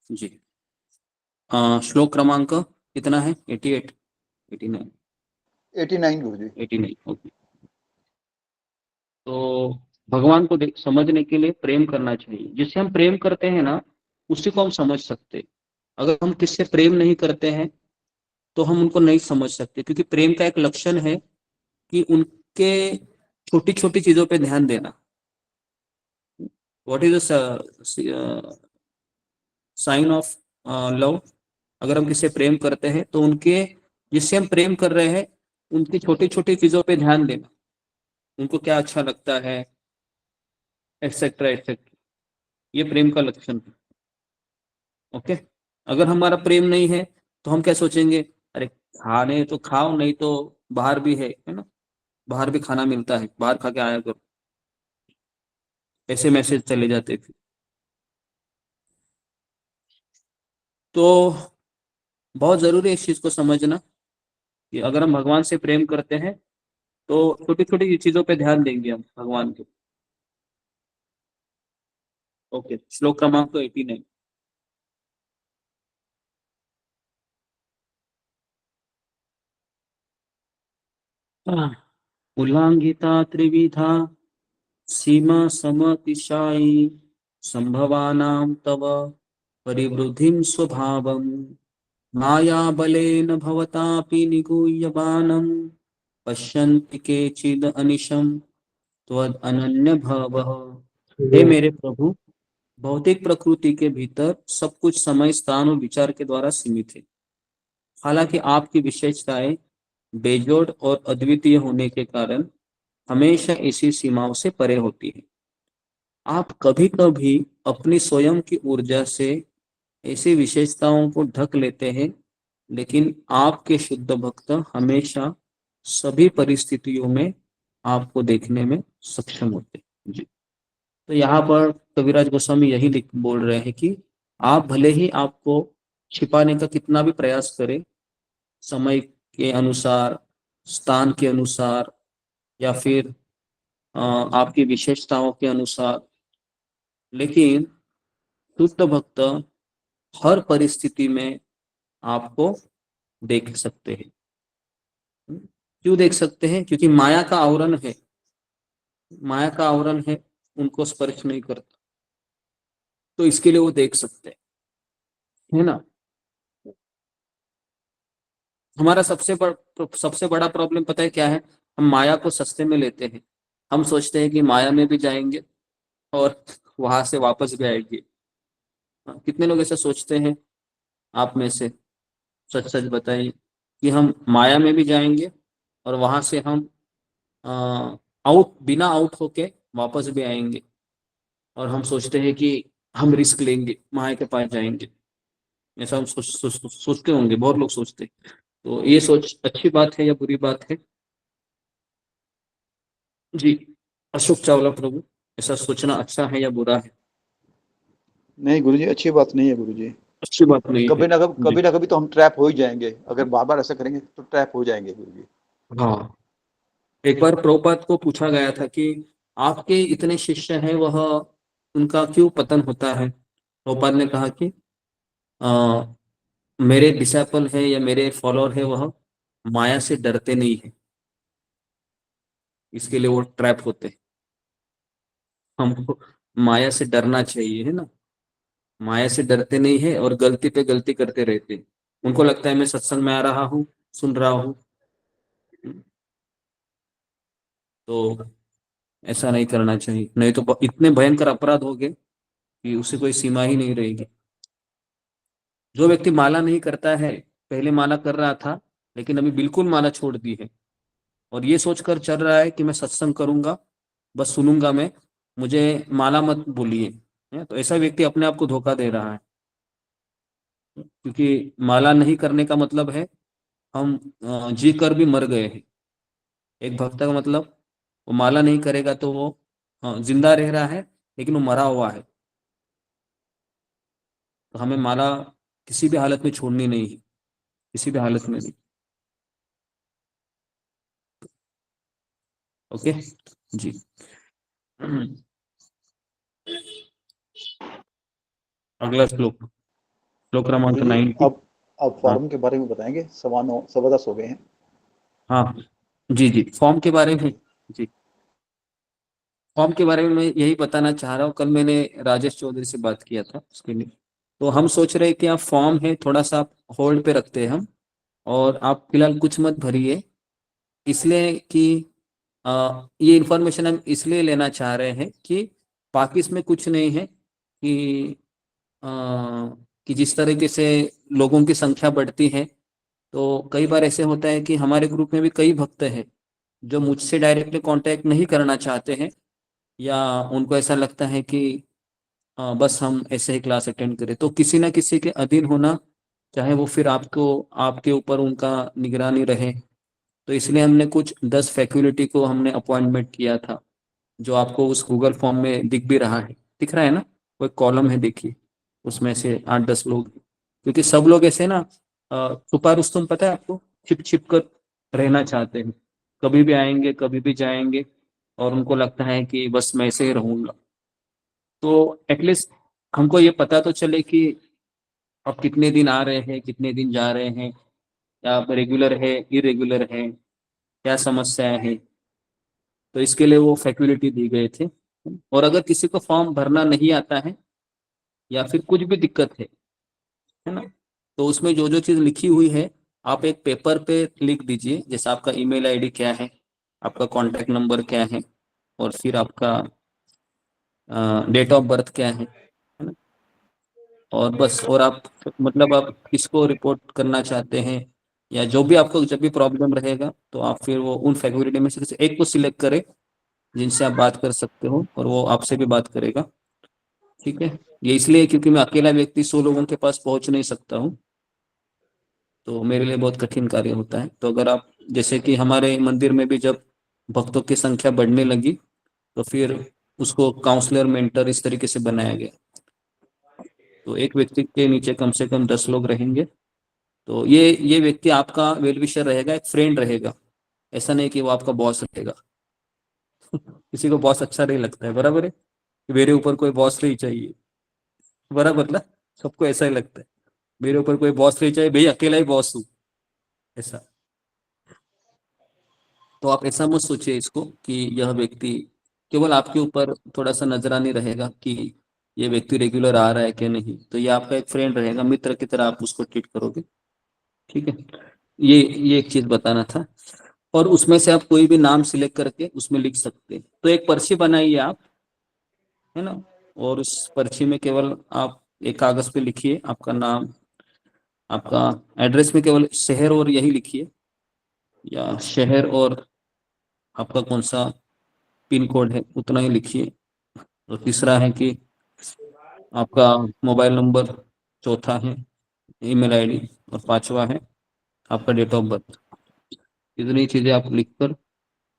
जी श्लोक क्रमांक कितना है? 88 89 89 गुरु जी। 89 ओके। तो भगवान को समझने के लिए प्रेम करना चाहिए। जिससे हम प्रेम करते हैं ना उसी को हम समझ सकते हैं। अगर हम किससे प्रेम नहीं करते हैं तो हम उनको नहीं समझ सकते, क्योंकि प्रेम का एक लक्षण है कि उनके छोटी छोटी चीजों पे ध्यान देना। What is the sign of love? अगर हम किससे प्रेम करते हैं तो उनके, जिससे हम प्रेम कर रहे हैं उनकी छोटी छोटी चीजों पे ध्यान देना, उनको क्या अच्छा लगता है, एक्सेट्रा एक्सेट्रा, ये प्रेम का लक्षण है। ओके, अगर हमारा प्रेम नहीं है तो हम क्या सोचेंगे, अरे खाने तो खाओ, नहीं तो बाहर भी है ना, बाहर भी खाना मिलता है, बाहर खा के आया करो, ऐसे मैसेज चले जाते थे। तो बहुत जरूरी है इस चीज को समझना कि अगर हम भगवान से प्रेम करते हैं तो छोटी छोटी चीजों पे ध्यान देंगे हम भगवान के। ओके, श्लोक क्रमांक तो 18 है। उल्लंघिता त्रिविधा सीमा समतिशायी संभवानां तव परिवृद्धिं स्वभावं माया बलेन भवतापि निगूह्यमानं पश्यन्ति केचिद अनिशं त्वद् अनन्य भवः। हे मेरे प्रभु, भौतिक प्रकृति के भीतर सब कुछ समय, स्थान और विचार के द्वारा सीमित है। हालांकि आपकी विशेषताएं बेजोड़ और अद्वितीय होने के कारण हमेशा ऐसी सीमाओं से परे होती है। आप कभी कभी अपनी स्वयं की ऊर्जा से ऐसी विशेषताओं को ढक लेते हैं, लेकिन आपके शुद्ध भक्त हमेशा सभी परिस्थितियों में आपको देखने में सक्षम होते हैं। जी, तो यहाँ पर कविराज गोस्वामी यही बोल रहे हैं कि आप भले ही आपको छिपाने का कितना भी प्रयास करें, समय के अनुसार, स्थान के अनुसार, या फिर आपकी विशेषताओं के अनुसार, लेकिन शुद्ध भक्त हर परिस्थिति में आपको देख सकते हैं। क्यों देख सकते हैं? क्योंकि माया का आवरण है, माया का आवरण है, उनको स्पर्श नहीं करता, तो इसके लिए वो देख सकते हैं, है ना। हमारा सबसे बड़ा प्रॉब्लम पता है क्या है? हम माया को सस्ते में लेते हैं। हम सोचते हैं कि माया में भी जाएंगे और वहां से वापस भी आएंगे। कितने लोग ऐसा सोचते हैं आप में से? सच सच बताइए कि हम माया में भी जाएंगे और वहां से हम बिना आउट होके वापस भी आएंगे, और हम सोचते हैं कि हम रिस्क लेंगे, माया के पास जाएंगे। ऐसा हम सोचते होंगे, बहुत लोग सोचते हैं। तो ये सोच अच्छी बात है या बुरी बात है? जी, अशोक चावला प्रभु, ऐसा सोचना अच्छा है या बुरा है? नहीं गुरुजी, अच्छी बात नहीं है गुरुजी। अच्छी बात नहीं कभी है। ना कभी तो हम ट्रैप हो ही जाएंगे। अगर बार बार ऐसा करेंगे तो ट्रैप हो जाएंगे गुरुजी। हाँ, एक बार प्रभुपाद को पूछा गया था कि आपके इतने शिष्य हैं, वह उनका क्यों पतन होता है? प्रभुपाद ने कहा कि मेरे डिसाइपल है या मेरे फॉलोअर है, वह माया से डरते नहीं है, इसके लिए वो ट्रैप होते हैं। हमको माया से डरना चाहिए, है ना। माया से डरते नहीं है और गलती पे गलती करते रहते हैं। उनको लगता है मैं सत्संग में आ रहा हूँ, सुन रहा हूँ, तो ऐसा नहीं करना चाहिए, नहीं तो इतने भयंकर अपराध हो गए कि उसे कोई सीमा ही नहीं रहेगी। जो व्यक्ति माला नहीं करता है, पहले माला कर रहा था लेकिन अभी बिल्कुल माला छोड़ दी है, और ये सोचकर चल रहा है कि मैं सत्संग करूंगा, बस सुनूंगा मैं, मुझे माला मत बोलिए, तो ऐसा व्यक्ति अपने आप को धोखा दे रहा है। क्योंकि माला नहीं करने का मतलब है हम जी कर भी मर गए हैं। एक भक्त का मतलब वो माला नहीं करेगा तो वो जिंदा रह रहा है लेकिन वो मरा हुआ है। तो हमें माला किसी भी हालत में छोड़नी नहीं है, किसी भी हालत में नहीं। ओके जी। अगला श्लोक, श्लोक क्रमांक 90। अब फॉर्म के बारे में बताएंगे। 9:15 हो गए हैं। हाँ जी जी, फॉर्म के बारे में, जी फॉर्म के बारे में मैं यही बताना चाह रहा हूँ। कल मैंने राजेश चौधरी से बात किया था उसके लिए, तो हम सोच रहे हैं कि आप फॉर्म है थोड़ा सा होल्ड पे रखते हैं हम, और आप फिलहाल कुछ मत भरिए, इसलिए कि ये इंफॉर्मेशन हम इसलिए लेना चाह रहे हैं कि बाकी इसमें कुछ नहीं है कि कि जिस तरीके से लोगों की संख्या बढ़ती है, तो कई बार ऐसे होता है कि हमारे ग्रुप में भी कई भक्त हैं जो मुझसे डायरेक्टली कांटेक्ट नहीं करना चाहते हैं, या उनको ऐसा लगता है कि बस हम ऐसे ही क्लास अटेंड करें। तो किसी ना किसी के अधीन होना, चाहे वो फिर आपके ऊपर उनका निगरानी रहे, तो इसलिए हमने कुछ 10 फैकल्टी को हमने अपॉइंटमेंट किया था, जो आपको उस गूगल फॉर्म में दिख भी रहा है, दिख रहा है ना, वो एक कॉलम है देखिए, उसमें से 8-10 लोग, क्योंकि सब लोग ऐसे ना छुपा रुस्तम, पता है आपको, छिप छिप कर रहना चाहते हैं, कभी भी आएंगे कभी भी जाएंगे, और उनको लगता है कि बस मैं ऐसे ही रहूंगा। तो एटलीस्ट हमको ये पता तो चले कि आप कितने दिन आ रहे हैं, कितने दिन जा रहे हैं, या आप रेगुलर है, इरेगुलर है, क्या समस्या है। तो इसके लिए वो फैसिलिटी दी गए थे। और अगर किसी को फॉर्म भरना नहीं आता है या फिर कुछ भी दिक्कत है ना, तो उसमें जो जो चीज लिखी हुई है आप एक पेपर पे लिख दीजिए। जैसे आपका ईमेल आईडी क्या है, आपका कॉन्टैक्ट नंबर क्या है, और फिर आपका डेट ऑफ बर्थ क्या है ना। और बस, और आप मतलब आप किसको रिपोर्ट करना चाहते हैं, या जो भी आपको जब भी प्रॉब्लम रहेगा, तो आप फिर वो उन फैकल्टी में से किसी एक को सिलेक्ट करें जिनसे आप बात कर सकते हो, और वो आपसे भी बात करेगा। ठीक है, ये इसलिए क्योंकि मैं अकेला व्यक्ति 100 लोगों के पास पहुंच नहीं सकता हूँ, तो मेरे लिए बहुत कठिन कार्य होता है। तो अगर आप, जैसे कि हमारे मंदिर में भी जब भक्तों की संख्या बढ़ने लगी, तो फिर उसको काउंसलर मेंटर इस तरीके से बनाया गया। तो एक व्यक्ति के नीचे कम से कम 10 लोग रहेंगे। तो ये व्यक्ति आपका वेल विशर रहेगा, एक फ्रेंड रहेगा, ऐसा नहीं कि वो आपका बॉस रहेगा। किसी को बॉस अच्छा नहीं लगता है, बराबर है, मेरे ऊपर कोई बॉस नहीं चाहिए, बराबर ना। सबको ऐसा ही लगता है, मेरे ऊपर कोई बॉस नहीं चाहिए, भाई अकेला ही बॉस हूँ, ऐसा। तो आप ऐसा मत सोचिए इसको कि यह व्यक्ति केवल आपके ऊपर थोड़ा सा नजरानी रहेगा कि ये व्यक्ति रेगुलर आ रहा है कि नहीं। तो ये आपका एक फ्रेंड रहेगा, मित्र की तरह आप उसको ट्रीट करोगे। ठीक है, ये एक चीज बताना था। और उसमें से आप कोई भी नाम सिलेक्ट करके उसमें लिख सकते हैं। तो एक पर्ची बनाइए आप, है ना, और उस पर्ची में केवल आप एक कागज पे लिखिए आपका नाम, आपका एड्रेस में केवल शहर और यही लिखिए, या शहर और आपका कौन सा पिन कोड है उतना ही लिखिए। और तीसरा है कि आपका मोबाइल नंबर, चौथा है ईमेल आईडी, और पांचवा है आपका डेट ऑफ बर्थ। इतनी चीजें आप लिखकर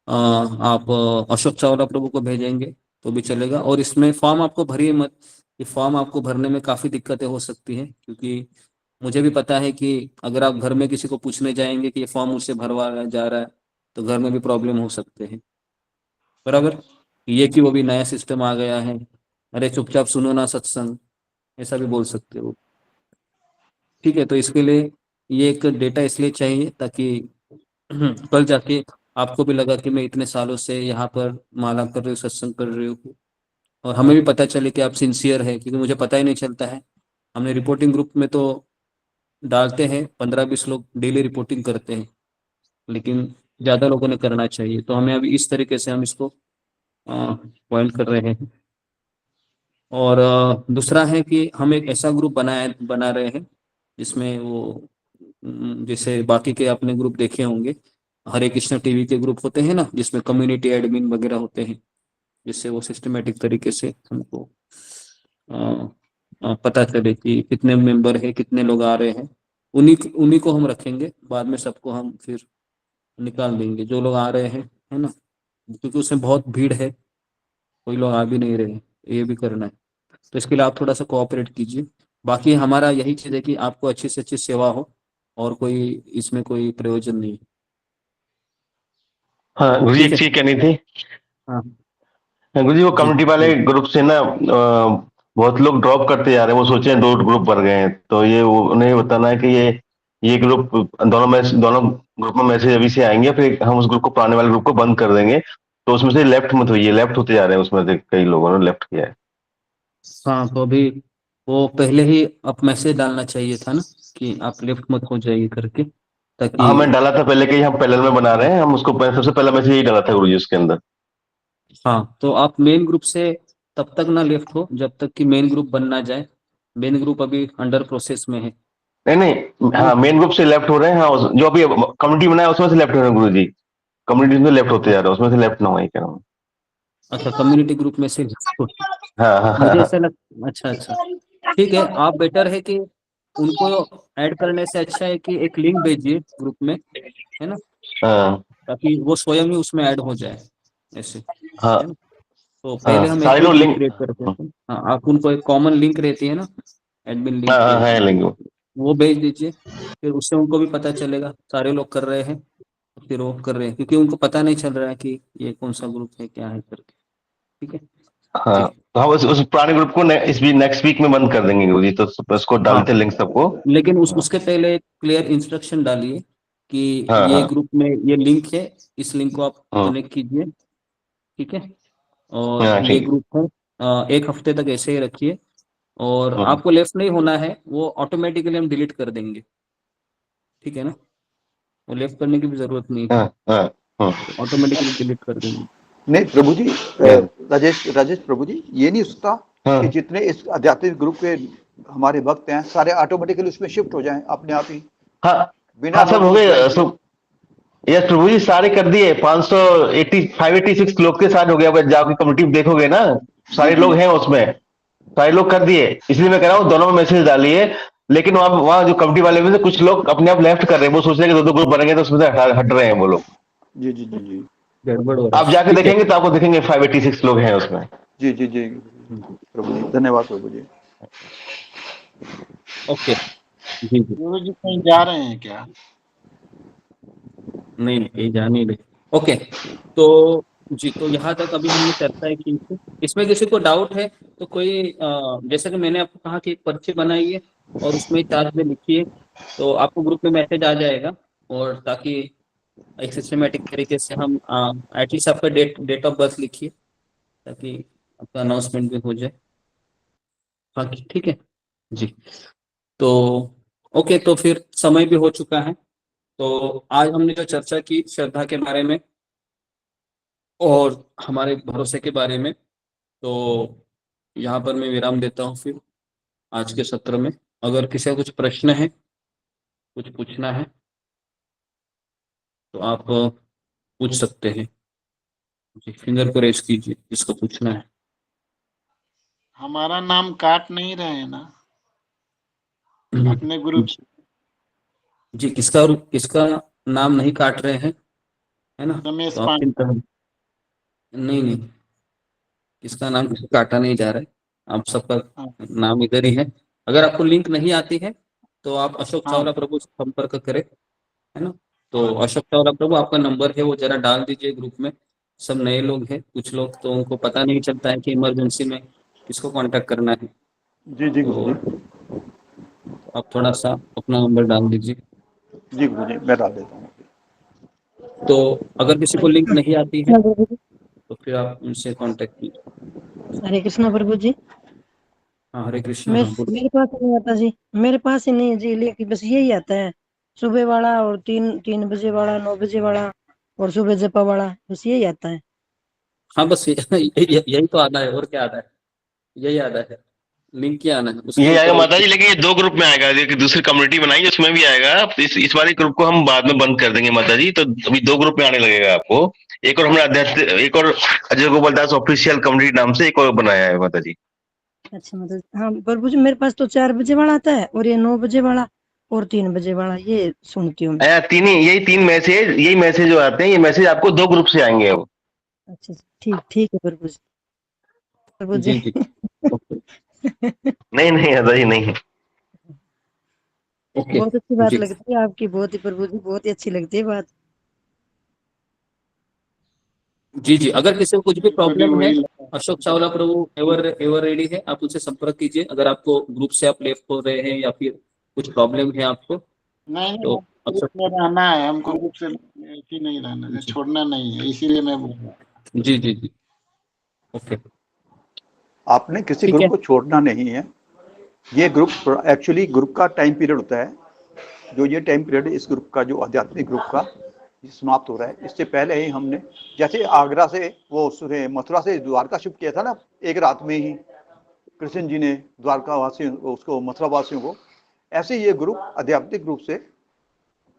आप अशोक चावला प्रभु को भेजेंगे तो भी चलेगा। और इसमें फॉर्म आपको भरिए मत, ये फॉर्म आपको भरने में काफी दिक्कतें हो सकती हैं, क्योंकि मुझे भी पता है कि अगर आप घर में किसी को पूछने जाएंगे कि ये फॉर्म मुझसे भरवाया जा रहा है, तो घर में भी प्रॉब्लम हो सकते हैं, बराबर। ये कि वो भी नया सिस्टम आ गया है, अरे चुपचाप सुनो ना सत्संग, ऐसा भी बोल सकते हो। ठीक है, तो इसके लिए ये एक डेटा इसलिए चाहिए ताकि कल जाके आपको भी लगा कि मैं इतने सालों से यहाँ पर माला कर रही हूँ, सत्संग कर रही हूँ, और हमें भी पता चले कि आप सिंसियर है, क्योंकि मुझे पता ही नहीं चलता है। हमने रिपोर्टिंग ग्रुप में तो डालते हैं, 15-20 लोग डेली रिपोर्टिंग करते हैं, लेकिन ज्यादा लोगों ने करना चाहिए। तो हमें अभी इस तरीके से हम इसको पॉइंट कर रहे हैं। और दूसरा है कि हम एक ऐसा ग्रुप बना रहे हैं जिसमें वो जैसे बाकी के आपने ग्रुप देखे होंगे, हरे कृष्ण टीवी के ग्रुप होते हैं ना, जिसमें कम्युनिटी एडमिन वगैरह होते हैं, जिससे वो सिस्टमेटिक तरीके से हमको पता चले कि कितने मेंबर है, कितने लोग आ रहे हैं। उन्हीं उन्हीं को हम रखेंगे, बाद में सबको हम फिर निकाल देंगे जो लोग आ रहे हैं, है ना, क्योंकि उसमें बहुत भीड़ है, कोई लोग आ भी नहीं रहे, ये भी करना है। तो इसके लिए आप थोड़ा सा कोऑपरेट कीजिए। बाकी हमारा यही चीज़ है कि आपको अच्छी से अच्छी सेवा हो, और कोई इसमें कोई प्रयोजन नहीं है। हाँ गुरुजी, ठीक एक है, चीज कहनी थी। हाँ गुरुजी, वो जी कम्युनिटी वाले ग्रुप से ना बहुत लोग ड्रॉप करते जा रहे हैं। वो सोचे हैं 2 ग्रुप बन गए हैं, तो ये उन्हें बताना है कि ये ग्रुप दोनों ग्रुप में मैसेज अभी से आएंगे, फिर हम उस ग्रुप को, पुराने वाले ग्रुप को बंद कर देंगे। तो उसमें से लेफ्ट मत होइए, लेफ्ट होते जा रहे हैं, उसमें से कई लोगों ने लेफ्ट किया है। हाँ। तो अभी वो पहले ही आप मैसेज डालना चाहिए था ना कि आप लेफ्ट मत हो जाइए करके, ताकि हाँ, मैं डाला था पहले कि हम पैरेलल में बना रहे हैं, हम उसको सबसे पहला मैसेज यही डाला था गुरुजी उसके अंदर। हाँ, तो आप मेन ग्रुप से तब तक ना लेफ्ट हो जब तक कि मेन ग्रुप बन ना जाए। मेन ग्रुप अभी अंडर प्रोसेस में है। नहीं नहीं, हाँ मेन ग्रुप से लेफ्ट हो रहे हैं। हाँ, जो अभी कम्युनिटी बनाया उसमें से लेफ्ट हो रहे हैं गुरुजी। कम्युनिटी में लेफ्ट होते जा रहे हैं, उसमें से लेफ्ट ना हो, कह रहा हूँ। अच्छा, कम्युनिटी ग्रुप में से left हो। हाँ हाँ मुझे हाँ ऐसा लग, अच्छा अच्छा, ठीक है। आप बेटर है कि उनको ऐड करने से अच्छा है कि एक लिंक भेजिए ग्रुप में, है ना, हाँ ताकि वो स्वयं ही उसमें ऐड हो जाए, ऐसे, हाँ है ना। तो हाँ, पहले हम एक सारे ही लोग ग्रुप लिंक। क्रिएट करते थे। हाँ, आप उनको एक कॉमन लिंक रहती है ना, एडमिन हाँ लिंक हाँ, रहती है है, लिंक। वो भेज दीजिए। फिर उससे उनको भी पता चलेगा सारे लोग कर रहे हैं, फिर वो कर रहे हैं, क्योंकि उनको पता नहीं चल रहा है कि ये कौन सा ग्रुप है, क्या है करके। ठीक है, हाँ, तो हम उस पुराने ग्रुप को इस नेक्स्ट वीक में बंद कर देंगे गुरुजी, तो उसको डाल हाँ, देते लिंक सबको। लेकिन उसके पहले क्लियर इंस्ट्रक्शन डालिए कि हाँ ये हाँ ग्रुप में ये लिंक है, इस लिंक को आप हाँ कनेक्ट कीजिए, ठीक है। और हाँ, ये ठीक है। ग्रुप है, एक हफ्ते तक ऐसे ही रखिए, और हम्म, आपको लेफ्ट नहीं होना है, वो ऑटोमेटिकली हम डिलीट कर देंगे, ठीक है ना। वो लेफ्ट करने की भी जरूरत नहीं है, हाँ हाँ हाँ, ऑटोमेटिकली डिलीट कर देंगे। नहीं प्रभु जी, yeah, राजेश प्रभु जी, ये नहीं उसका हाँ कि जितने इस आध्यात्मिक ग्रुप के हमारे भक्त हैं सारे ऑटोमेटिकली उसमें शिफ्ट हो जाएं अपने आप ही, हाँ बिना हाँ, सब हमें हो कुछ ज्वाइन गए किए। सब। यस प्रभु जी, सारे कर दिए। 586 लोग के साथ हो गया। अब जाके कम्युनिटी देखोगे ना, जी सारे जी लोग हैं उसमें, सारे लोग कर दिए। इसलिए मैं कह रहा हूँ दोनों में मैसेज डालिए। लेकिन वहाँ जो कमिटी वाले में से कुछ लोग अपने आप लेफ्ट कर रहे हैं, वो सोच रहे हैं कि दो दो ग्रुप बनेंगे तो उसमें से हट रहे हैं वो लोग। जी जी जी जी गड़बड़ हो रहा आप है, जाके ठीक है। देखेंगे तो आपको देखेंगे 586 लोग हैं उसमें। जी जी जी प्रभु जी, धन्यवाद प्रभु जी। ओके जी जी, गुरु जी कहीं जा रहे हैं क्या? नहीं नहीं, ये जान ही नहीं। ओके, तो जी, तो यहाँ तक अभी हमने चर्चा की थी। इसमें किसी को डाउट है तो कोई जैसे कि मैंने आपको कहा कि एक पर्ची बनाइए और उसमें चार्ज में लिखिए, तो आपको ग्रुप में मैसेज आ जाएगा, और ताकि एक सिस्टमेटिक तरीके से हम एटलीस्ट आपका डेट ऑफ बर्थ लिखिए, ताकि आपका अनाउंसमेंट भी हो जाए। बाकी ठीक है जी। तो ओके, तो फिर समय भी हो चुका है। तो आज हमने जो चर्चा की श्रद्धा के बारे में और हमारे भरोसे के बारे में, तो यहाँ पर मैं विराम देता हूँ फिर आज के सत्र में। अगर किसी का कुछ प्रश्न है, कुछ पूछना है, तो आप पूछ सकते हैं जी। फिंगर को रेज कीजिए जिसको पूछना है। हमारा नाम काट नहीं रहे हैं ना अपने ग्रुप से? जी, किसका किसका नाम नहीं काट रहे हैं, है ना, रमेश तो आप पांडे। चिंता नहीं नहीं, किसका नाम काटा नहीं जा रहा है, आप सबका हाँ नाम इधर ही है। अगर आपको लिंक नहीं आती है तो आप अशोक हाँ चावला प्रभु से संपर्क करें, है ना। तो अशोक चावला प्रभु, आपका नंबर है वो जरा डाल दीजिए ग्रुप में। सब नए लोग हैं, कुछ लोग तो उनको पता नहीं चलता है कि इमरजेंसी में किसको कांटेक्ट करना है, जी जी गुरु तो जी, आप थोड़ा सा अपना नंबर डाल दीजिए। जी गुरु जी मैं डाल देता हूँ। तो अगर किसी को लिंक नहीं आती है प्रभु जी। तो फिर आप उनसे कांटेक्ट कीजिए। हरे कृष्णा प्रभु जी। हाँ, हरे कृष्णा, मैं हाँ बोलो। मेरे पास नहीं आता जी, मेरे पास ही नहीं है जी, लेकिन बस यही आता है, सुबह वाला और 3 बजे वाला, 9 बजे वाला और सुबह जपा वाला, बस यही आता है। हाँ, बस यही तो आना है, और क्या आना है, यही आना है, लिंक क्या आना है उसके ये आएगा ऊपर और माता जी, कुछ। लेकिन ये दो ग्रुप में आएगा। एक दूसरी कम्युनिटी बनाई उसमें भी आएगा। इस वाले ग्रुप को हम बाद में बंद कर देंगे माता जी, तो अभी दो ग्रुप में आने लगेगा आपको। एक और हमने एक और अजय गोपाल दास ऑफिशियल कम्युनिटी नाम से एक और बनाया है माता जी। अच्छा, मतलब हाँ प्रभु जी, मेरे पास तो 4 बजे वाला आता है और ये 9 बजे वाला और 3 बजे वाला, ये सुनती हूँ मैं। तीन ही, यही मैसेज जो आते हैं, ये मैसेज आपको दो ग्रुप से आएंगे अब। अच्छा, ठीक ठीक है प्रभु जी, प्रभु जी। जी जी, ओके, नहीं नहीं माता जी, नहीं। ओके बहुत अच्छी बात जी लगती है आपकी, बहुत ही प्रभु जी, बहुत ही अच्छी लगती है बात। जी जी। अगर किसी को कुछ भी मेरे को भी प्रॉब्लम है, वही लगा। अशोक चावला प्रभु एवर एवर रेडी है, आप उनसे संपर्क कीजिए। अगर आपको ग्रुप से आप लेफ्ट हो रहे हैं या फिर कुछ प्रॉब्लम है आपको, नहीं नहीं, तो हमको ग्रुप अशोक में रहना है, हमको ग्रुप से ही नहीं रहना है, जी छोड़ना नहीं है, इसीलिए मैं बोल रहा हूँ। जी जी जी, ओके, आपने किसी ठीक ग्रुप है। को छोड़ना नहीं है। ये ग्रुप एक्चुअली ग्रुप का टाइम पीरियड होता है, जो ये टाइम पीरियड इस ग्रुप का, जो आध्यात्मिक ग्रुप का ये समाप्त हो रहा है, इससे पहले ही हमने जैसे आगरा से वो मथुरा से द्वारका शिफ्ट किया था ना एक रात में ही कृष्ण जी ने द्वारका वासियों उसको, मथुरा वासियों को, ऐसे ये ग्रुप आध्यात्मिक रूप से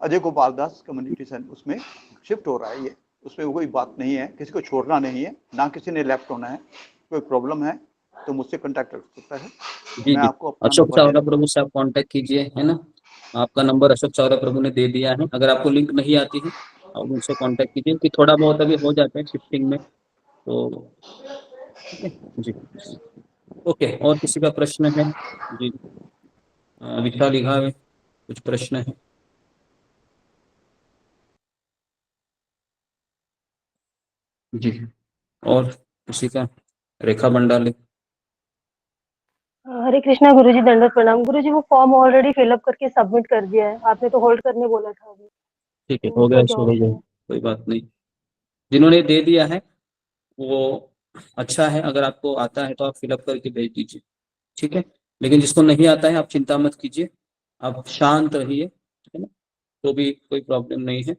अजय गोपाल दास कम्युनिटी उसमें शिफ्ट हो रहा है। ये उसमें कोई बात नहीं है, किसी को छोड़ना नहीं है, ना किसी ने लेफ्ट होना है। कोई प्रॉब्लम है तो मुझसे कांटेक्ट कर सकता है, जी मैं जी, आपको अपना अशोक नंबर दे चावला दूंगा। प्रभु से आप कांटेक्ट कीजिए, है ना। आपका नंबर अशोक चावला प्रभु ने दे दिया है। अगर आपको लिंक नहीं आती है आप उनसे कांटेक्ट कीजिए, कि थोड़ा बहुत अभी हो जाता है शिफ्टिंग में, तो ठीक है जी। ओके, और किसी का प्रश्न है जी, विशाल लिखा है, कुछ प्रश्न है? जी, और किसी का? रेखा भंडाले। हरे कृष्णा गुरुजी, दंडवत प्रणाम। गुरुजी वो फॉर्म ऑलरेडी फिलअप करके सबमिट कर दिया है, आपने तो होल्ड करने बोला था अभी, ठीक है, तो हो उसका गया, क्या हो गया, होता है? कोई बात नहीं। जिन्होंने दे दिया है वो अच्छा है, अगर आपको आता है तो आप फिलअप करके भेज दीजिए, ठीक है। लेकिन जिसको नहीं आता है आप चिंता मत कीजिए, आप शांत रहिए, ठीक है ना, तो भी कोई प्रॉब्लम नहीं है।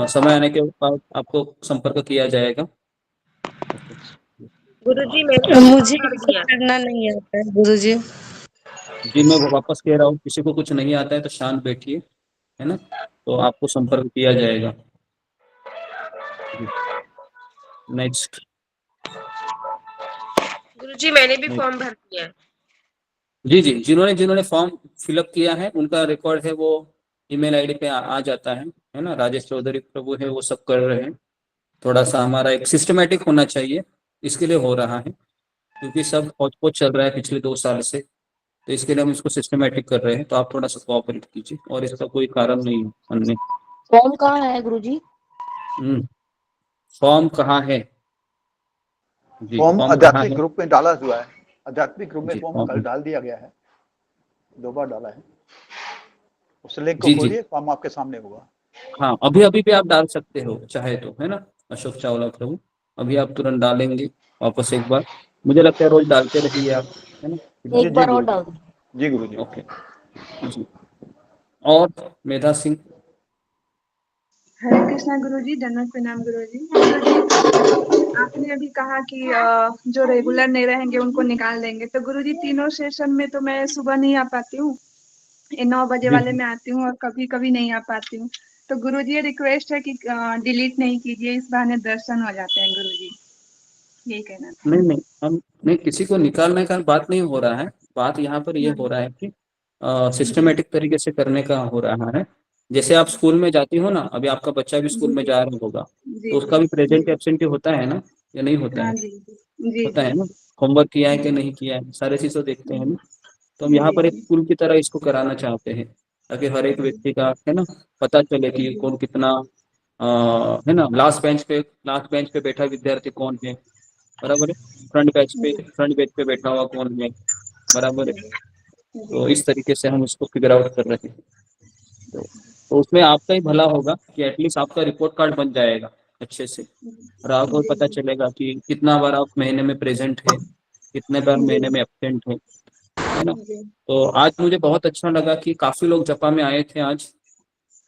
समय आने के बाद आपको संपर्क किया जाएगा। ओके। गुरुजी मैंने भी फॉर्म मुझे भर ये सब दिया। करना नहीं आता है गुरुजी। जी मैं वो वापस कह रहा हूँ, किसी को कुछ नहीं आता है तो शांत बैठिए, है ना, तो आपको संपर्क किया जाएगा। नेक्स्ट। गुरुजी मैंने भी फॉर्म भर दिया। जी जी, जिन्होंने जिन्होंने फॉर्म फिलअप किया है उनका रिकॉर्ड है वो ईमेल आईडी पे आ जाता है ना। राजेश चौधरी प्रभु है वो सब कर रहे हैं। थोड़ा सा हमारा एक सिस्टमेटिक होना चाहिए, इसके लिए हो रहा है, क्योंकि सब हौच पौच चल रहा है पिछले 2 साल से, तो इसके लिए हम इसको सिस्टमेटिक कर रहे हैं। तो आप थोड़ा सा कोऑपरेट कीजिए, और इसका कोई कारण नहीं है अन्य। फॉर्म कहाँ है गुरुजी? फॉर्म कहाँ है? जी फॉर्म फॉर्म कहाँ आध्यात्मिक है? ग्रुप में डाला हुआ है, आध्यात्मिक ग्रुप में जी फॉर्म कल फॉर्म, डाल दिया गया है, 2 बार डाला है। उस लिंक को जी जी, खोलिए, फॉर्म आपके सामने होगा। हाँ अभी अभी भी आप डाल सकते हो चाहे तो, है ना। अशोक चावला प्रभु, अभी आप तुरंत डालेंगे वापस एक बार, मुझे लगता है रोज डालते रहिए आप, है ना। जी जी गुरु जी, जी गुरु जी। ओके जी। और मेधा सिंह। हरे कृष्णा गुरुजी, दंडवत प्रणाम गुरुजी। गुरुजी आपने अभी कहा कि जो रेगुलर नहीं रहेंगे उनको निकाल देंगे, तो गुरुजी तीनों सेशन में तो मैं सुबह नहीं आ पाती हूँ, ये 9 बजे वाले में आती हूँ और कभी कभी नहीं आ पाती हूँ। तो गुरुजी ये रिक्वेस्ट है कि डिलीट नहीं कीजिए, इस बहाने दर्शन हो जाते हैं गुरुजी, यही कहना था। नहीं नहीं, हम नहीं, किसी को निकालने का बात नहीं हो रहा है, बात यहाँ पर ये हाँ हो रहा है कि जी सिस्टमेटिक तरीके से करने का हो रहा है। जैसे आप स्कूल में जाती हो ना, अभी आपका बच्चा भी स्कूल जी में जी जा रहा होगा, तो जी उसका भी जी प्रेजेंट एब्सेंट होता है ना, या नहीं होता हाँ है? जी जी होता जी है ना। होमवर्क किया है कि जी नहीं किया है, सारे चीज़ तो देखते हैं ना। तो हम यहाँ जी पर एक जी स्कूल की तरह इसको कराना चाहते हैं, ताकि हर एक व्यक्ति का, है ना, पता चले कि जी कौन कितना है ना, लास्ट बेंच पे बैठा विद्यार्थी कौन है, बराबर है। फ्रंट बेंच पे बैठा हुआ कौन है, बराबर है। जी तो इस तरीके से हम इसको फिगर आउट कर रहे हैं। तो उसमें आपका ही भला होगा कि एटलीस्ट आपका रिपोर्ट कार्ड बन जाएगा अच्छे से, और आपको जी पता चलेगा कि कितना बार आप महीने में प्रेजेंट है, कितने बार जी महीने में एब्सेंट है ना। जी तो आज मुझे बहुत अच्छा लगा कि काफी लोग जपा में आए थे आज।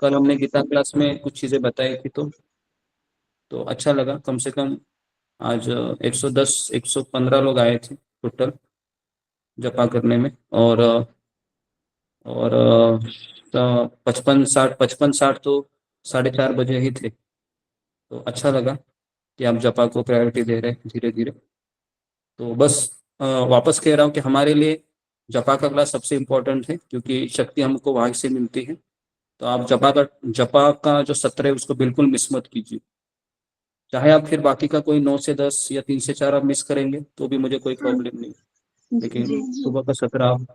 कल हमने गीता क्लास में कुछ चीजें बताई थी, तो अच्छा लगा। कम से कम आज 110 115 लोग आए थे टोटल जपा करने में, और 55-60 तो 4:30 बजे ही थे। तो अच्छा लगा कि आप जपा को प्रायोरिटी दे रहे हैं धीरे धीरे। तो बस वापस कह रहा हूँ कि हमारे लिए जपा का क्लास सबसे इम्पोर्टेंट है, क्योंकि शक्ति हमको वहां से मिलती है। तो आप जपा का जो सत्र है उसको बिल्कुल मिस मत कीजिए। चाहे आप फिर बाकी का कोई 9 से 10 या 3 से 4 आप मिस करेंगे तो भी मुझे कोई प्रॉब्लम नहीं, लेकिन जी सुबह का सत्र आप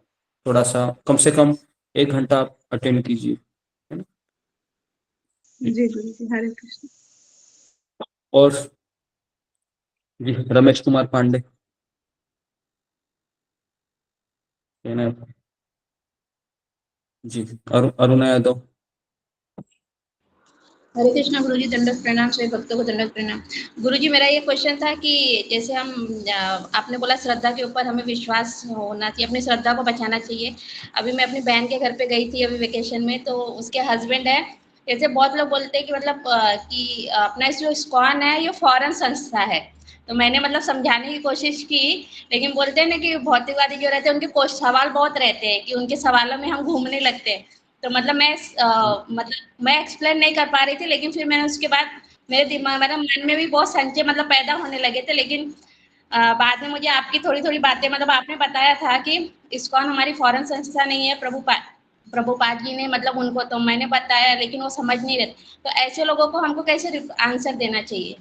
थोड़ा सा कम से कम 1 घंटा आप अटेंड कीजिए, है ना। जी गुरुजी, हरे कृष्ण। और जी रमेश कुमार पांडे, है ना। जी अरुणा यादव। हरे कृष्णा गुरुजी, दंडवत प्रणाम। सभी भक्तों को दंडवत प्रणाम। गुरुजी मेरा ये क्वेश्चन था कि जैसे हम आपने बोला श्रद्धा के ऊपर हमें विश्वास होना चाहिए, अपनी श्रद्धा को बचाना चाहिए। अभी मैं अपनी बहन के घर पे गई थी अभी वेकेशन में, तो उसके हस्बैंड है, जैसे बहुत लोग बोलते हैं कि मतलब कि अपना जो इस्कॉन है ये फॉरेन संस्था है। तो मैंने मतलब समझाने की कोशिश की, लेकिन बोलते हैं ना कि भौतिकवादी जो रहते हैं उनके सवाल बहुत रहते हैं कि उनके सवालों में हम घूमने लगते हैं। तो मतलब मैं एक्सप्लेन नहीं कर पा रही थी, लेकिन फिर मैंने उसके बाद मेरे दिमाग मतलब मन में भी बहुत संशय मतलब पैदा होने लगे थे। लेकिन बाद में मुझे आपकी थोड़ी-थोड़ी बातें मतलब आपने बताया था कि इस्कॉन हमारी फॉरेन संस्था नहीं है, प्रभुपाद जी ने मतलब उनको तो मैंने बताया, लेकिन वो समझ नहीं रहे। तो ऐसे लोगों को हमको कैसे आंसर देना चाहिए?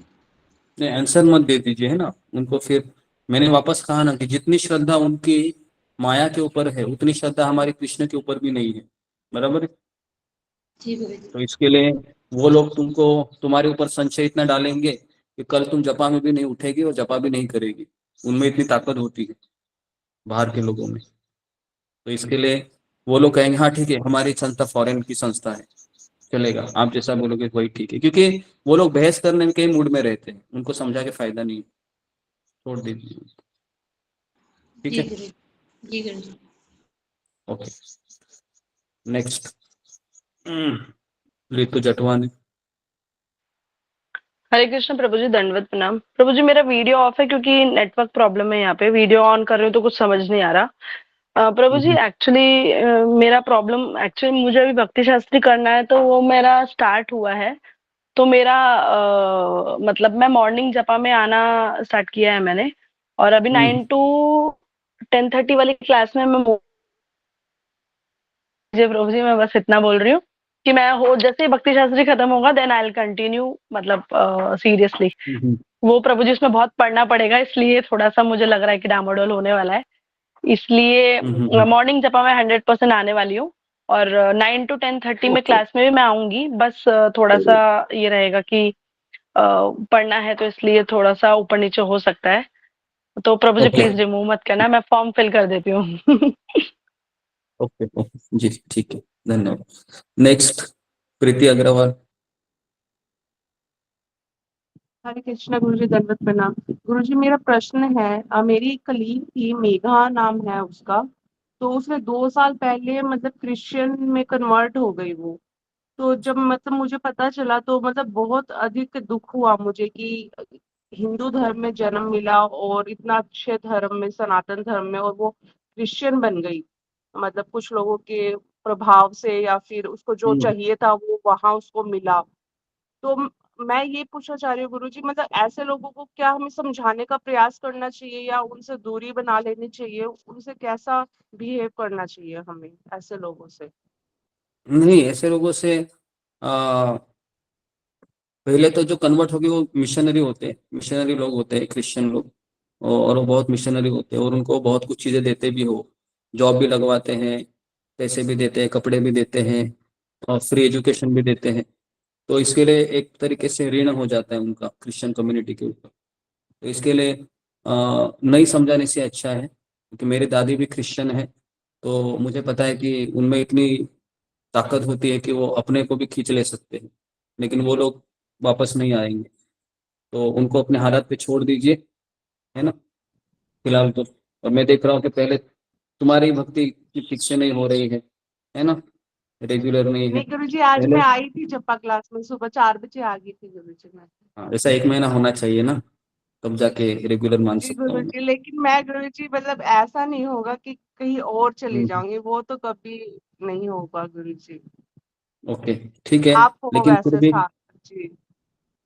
नहीं, आंसर मत दे दीजिए, है ना उनको। फिर मैंने वापस कहा ना कि जितनी श्रद्धा उनकी माया के ऊपर है उतनी श्रद्धा हमारी कृष्ण के ऊपर भी नहीं है, बराबर है। जी गुरु जी। तो इसके लिए वो लोग तुम्हारे ऊपर संशय इतना डालेंगे कि कल तुम जपा में भी नहीं उठेगी और जपा भी नहीं करेगी। उनमें इतनी ताकत होती है बाहर के लोगों में। तो इसके लिए वो लोग कहेंगे हाँ ठीक है, हमारी संस्था फॉरेन की संस्था है, चलेगा, आप जैसा बोलोगे वही ठीक है, क्योंकि वो लोग बहस करने के मूड में रहते हैं, उनको समझा के फायदा नहीं है, छोड़ दीजिए। ठीक जी है, गुरु जी गुरु जी। ओके। नेक्स्ट ऋतु जटवानी। हरे कृष्ण प्रभु जी, दंडवत प्रणाम। प्रभु जी मेरा वीडियो ऑफ है क्योंकि नेटवर्क प्रॉब्लम है यहाँ पे, वीडियो ऑन कर रही हूँ तो कुछ समझ नहीं आ रहा। प्रभु जी एक्चुअली मेरा प्रॉब्लम, एक्चुअली मुझे अभी भक्ति शास्त्री करना है तो वो मेरा स्टार्ट हुआ है। तो मेरा मतलब मैं मॉर्निंग जपा में आना स्टार्ट किया है मैंने, और अभी 9 to 10:30 वाली क्लास में मैं जी प्रभु जी मैं बस इतना बोल रही हूँ कि मैं हो जैसे ही भक्ति शास्त्री खत्म होगा देन आई विल कंटिन्यू, मतलब सीरियसली वो प्रभु जी उसमें बहुत पढ़ना पड़ेगा, इसलिए थोड़ा सा मुझे लग रहा है कि डामाडोल होने वाला है। इसलिए मॉर्निंग जपा मैं 100% आने वाली हूँ, और 9 to 10:30 में क्लास में भी मैं आऊंगी। बस थोड़ा सा ये रहेगा कि पढ़ना है तो इसलिए थोड़ा सा ऊपर नीचे हो सकता है। तो प्रभु जी प्लीज रिमूव मत करना, मैं फॉर्म फिल कर देती हूँ। ओके ओके जी ठीक है, धन्यवाद। नेक्स्ट प्रीति अग्रवाल। हरे कृष्णा गुरु जी, दंडवत प्रणाम। गुरु जी मेरा प्रश्न है, मेरी एक कलीग थी, मेघा नाम है उसका, तो उसने 2 साल पहले मतलब क्रिश्चियन में कन्वर्ट हो गई वो। तो जब मतलब मुझे पता चला तो मतलब बहुत अधिक दुख हुआ मुझे कि हिंदू धर्म में जन्म मिला और इतना अच्छे धर्म में, सनातन धर्म में, और वो क्रिश्चियन बन गई। मतलब कुछ लोगों के प्रभाव से या फिर उसको जो चाहिए था वो वहां उसको मिला। तो मैं ये पूछना चाह रही हूँ गुरु जी, मतलब ऐसे लोगों को क्या हमें समझाने का प्रयास करना चाहिए या उनसे दूरी बना लेनी चाहिए? उनसे कैसा बिहेव करना चाहिए हमें ऐसे लोगों से? नहीं, ऐसे लोगों से आ, पहले तो जो कन्वर्ट हो गए वो मिशनरी होते हैं, मिशनरी लोग होते हैं, क्रिश्चियन लोग, और वो बहुत मिशनरी होते हैं, और उनको बहुत कुछ चीजें देते भी हो, जॉब भी लगवाते हैं, पैसे भी देते हैं, कपड़े भी देते हैं, और फ्री एजुकेशन भी देते हैं। तो इसके लिए एक तरीके से ऋण हो जाता है उनका क्रिश्चियन कम्युनिटी के ऊपर। तो इसके लिए नहीं समझाने से अच्छा है, क्योंकि मेरी दादी भी क्रिश्चियन है, तो मुझे पता है कि उनमें इतनी ताकत होती है कि वो अपने को भी खींच ले सकते हैं, लेकिन वो लोग वापस नहीं आएंगे। तो उनको अपने हालात पे छोड़ दीजिए, है ना, फिलहाल तो। और मैं देख रहा हूँ कि पहले तुम्हारी भक्ति ठीक से नहीं हो रही है ना, रेगुलर नहीं है नहीं गुरु जी, आज पहले। मैं आई थी जपा क्लास में, सुबह 4 बजे आ गई थी गुरु जी मैं। हाँ, ऐसा 1 महीना होना चाहिए ना, तब जाके रेगुलर मान जी सकता गुरु हूँ मैं। जी, लेकिन मैं गुरु जी मतलब ऐसा नहीं होगा कि कहीं और चली हम्म, जाऊंगी, वो तो कभी नहीं होगा गुरु जी। ओके ठीक है, आप हो लेकिन फिर वैसे भी साथ। जी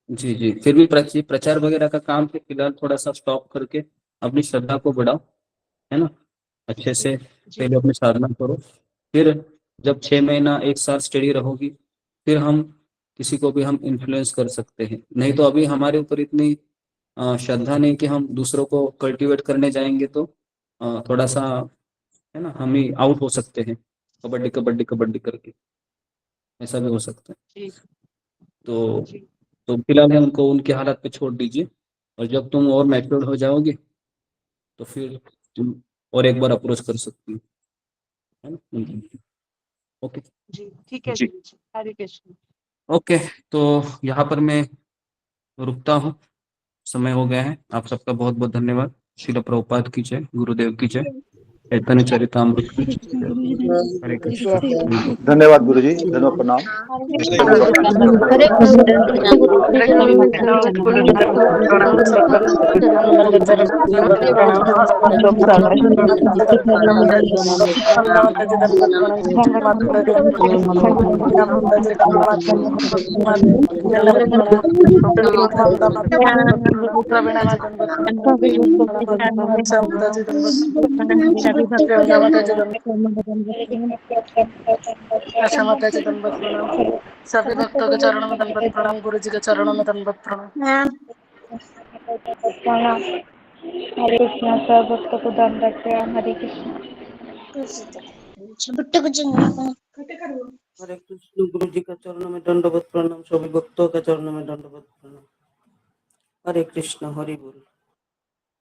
जी जी, फिर भी प्रचार वगैरह का काम पे फिलहाल थोड़ा सा स्टॉप करके अपनी श्रद्धा को बढ़ाओ, है ना, अच्छे जी से जी पहले अपनी साधना करो। फिर जब 6 महीना 1 साल स्टडी रहोगी, फिर हम किसी को भी हम इन्फ्लुएंस कर सकते हैं। नहीं तो अभी हमारे ऊपर इतनी श्रद्धा नहीं कि हम दूसरों को कल्टीवेट करने जाएंगे तो थोड़ा सा, है ना, हम ही आउट हो सकते हैं, कबड्डी कबड्डी कबड्डी करके, ऐसा भी हो सकता है। जी तो जी फिलहाल है उनको उनके हालात पे छोड़ दीजिए, और जब तुम और मैच्योर हो जाओगे तो फिर तुम और एक बार अप्रोच कर सकती हो, है ना। ओके जी ठीक है जी, गुरु जी, हरे कृष्ण। ओके। तो यहाँ पर मैं रुकता हूँ, समय हो गया है। आप सबका बहुत बहुत धन्यवाद। श्रील प्रभुपाद की जय, गुरुदेव की जय, चैतन्य चरितामृत की जय। हरे कृष्ण। धन्यवाद गुरु जी, धन्यवाद, प्रणाम। हरे आशा माता जी दंडवत प्रणाम। सभी भक्तों के चरणों में दंडवत प्रणाम। गुरु जी के चरणों में दंडवत प्रणाम। हरे कृष्णा, सब भक्तों को दंडवत प्रणाम। हरे कृष्णा। हरे कृष्ण, गुरु जी के चरणों में दंडवत प्रणाम, सभी भक्तों के चरणों में दंडवत प्रणाम। हरे कृष्ण, हरि बोल।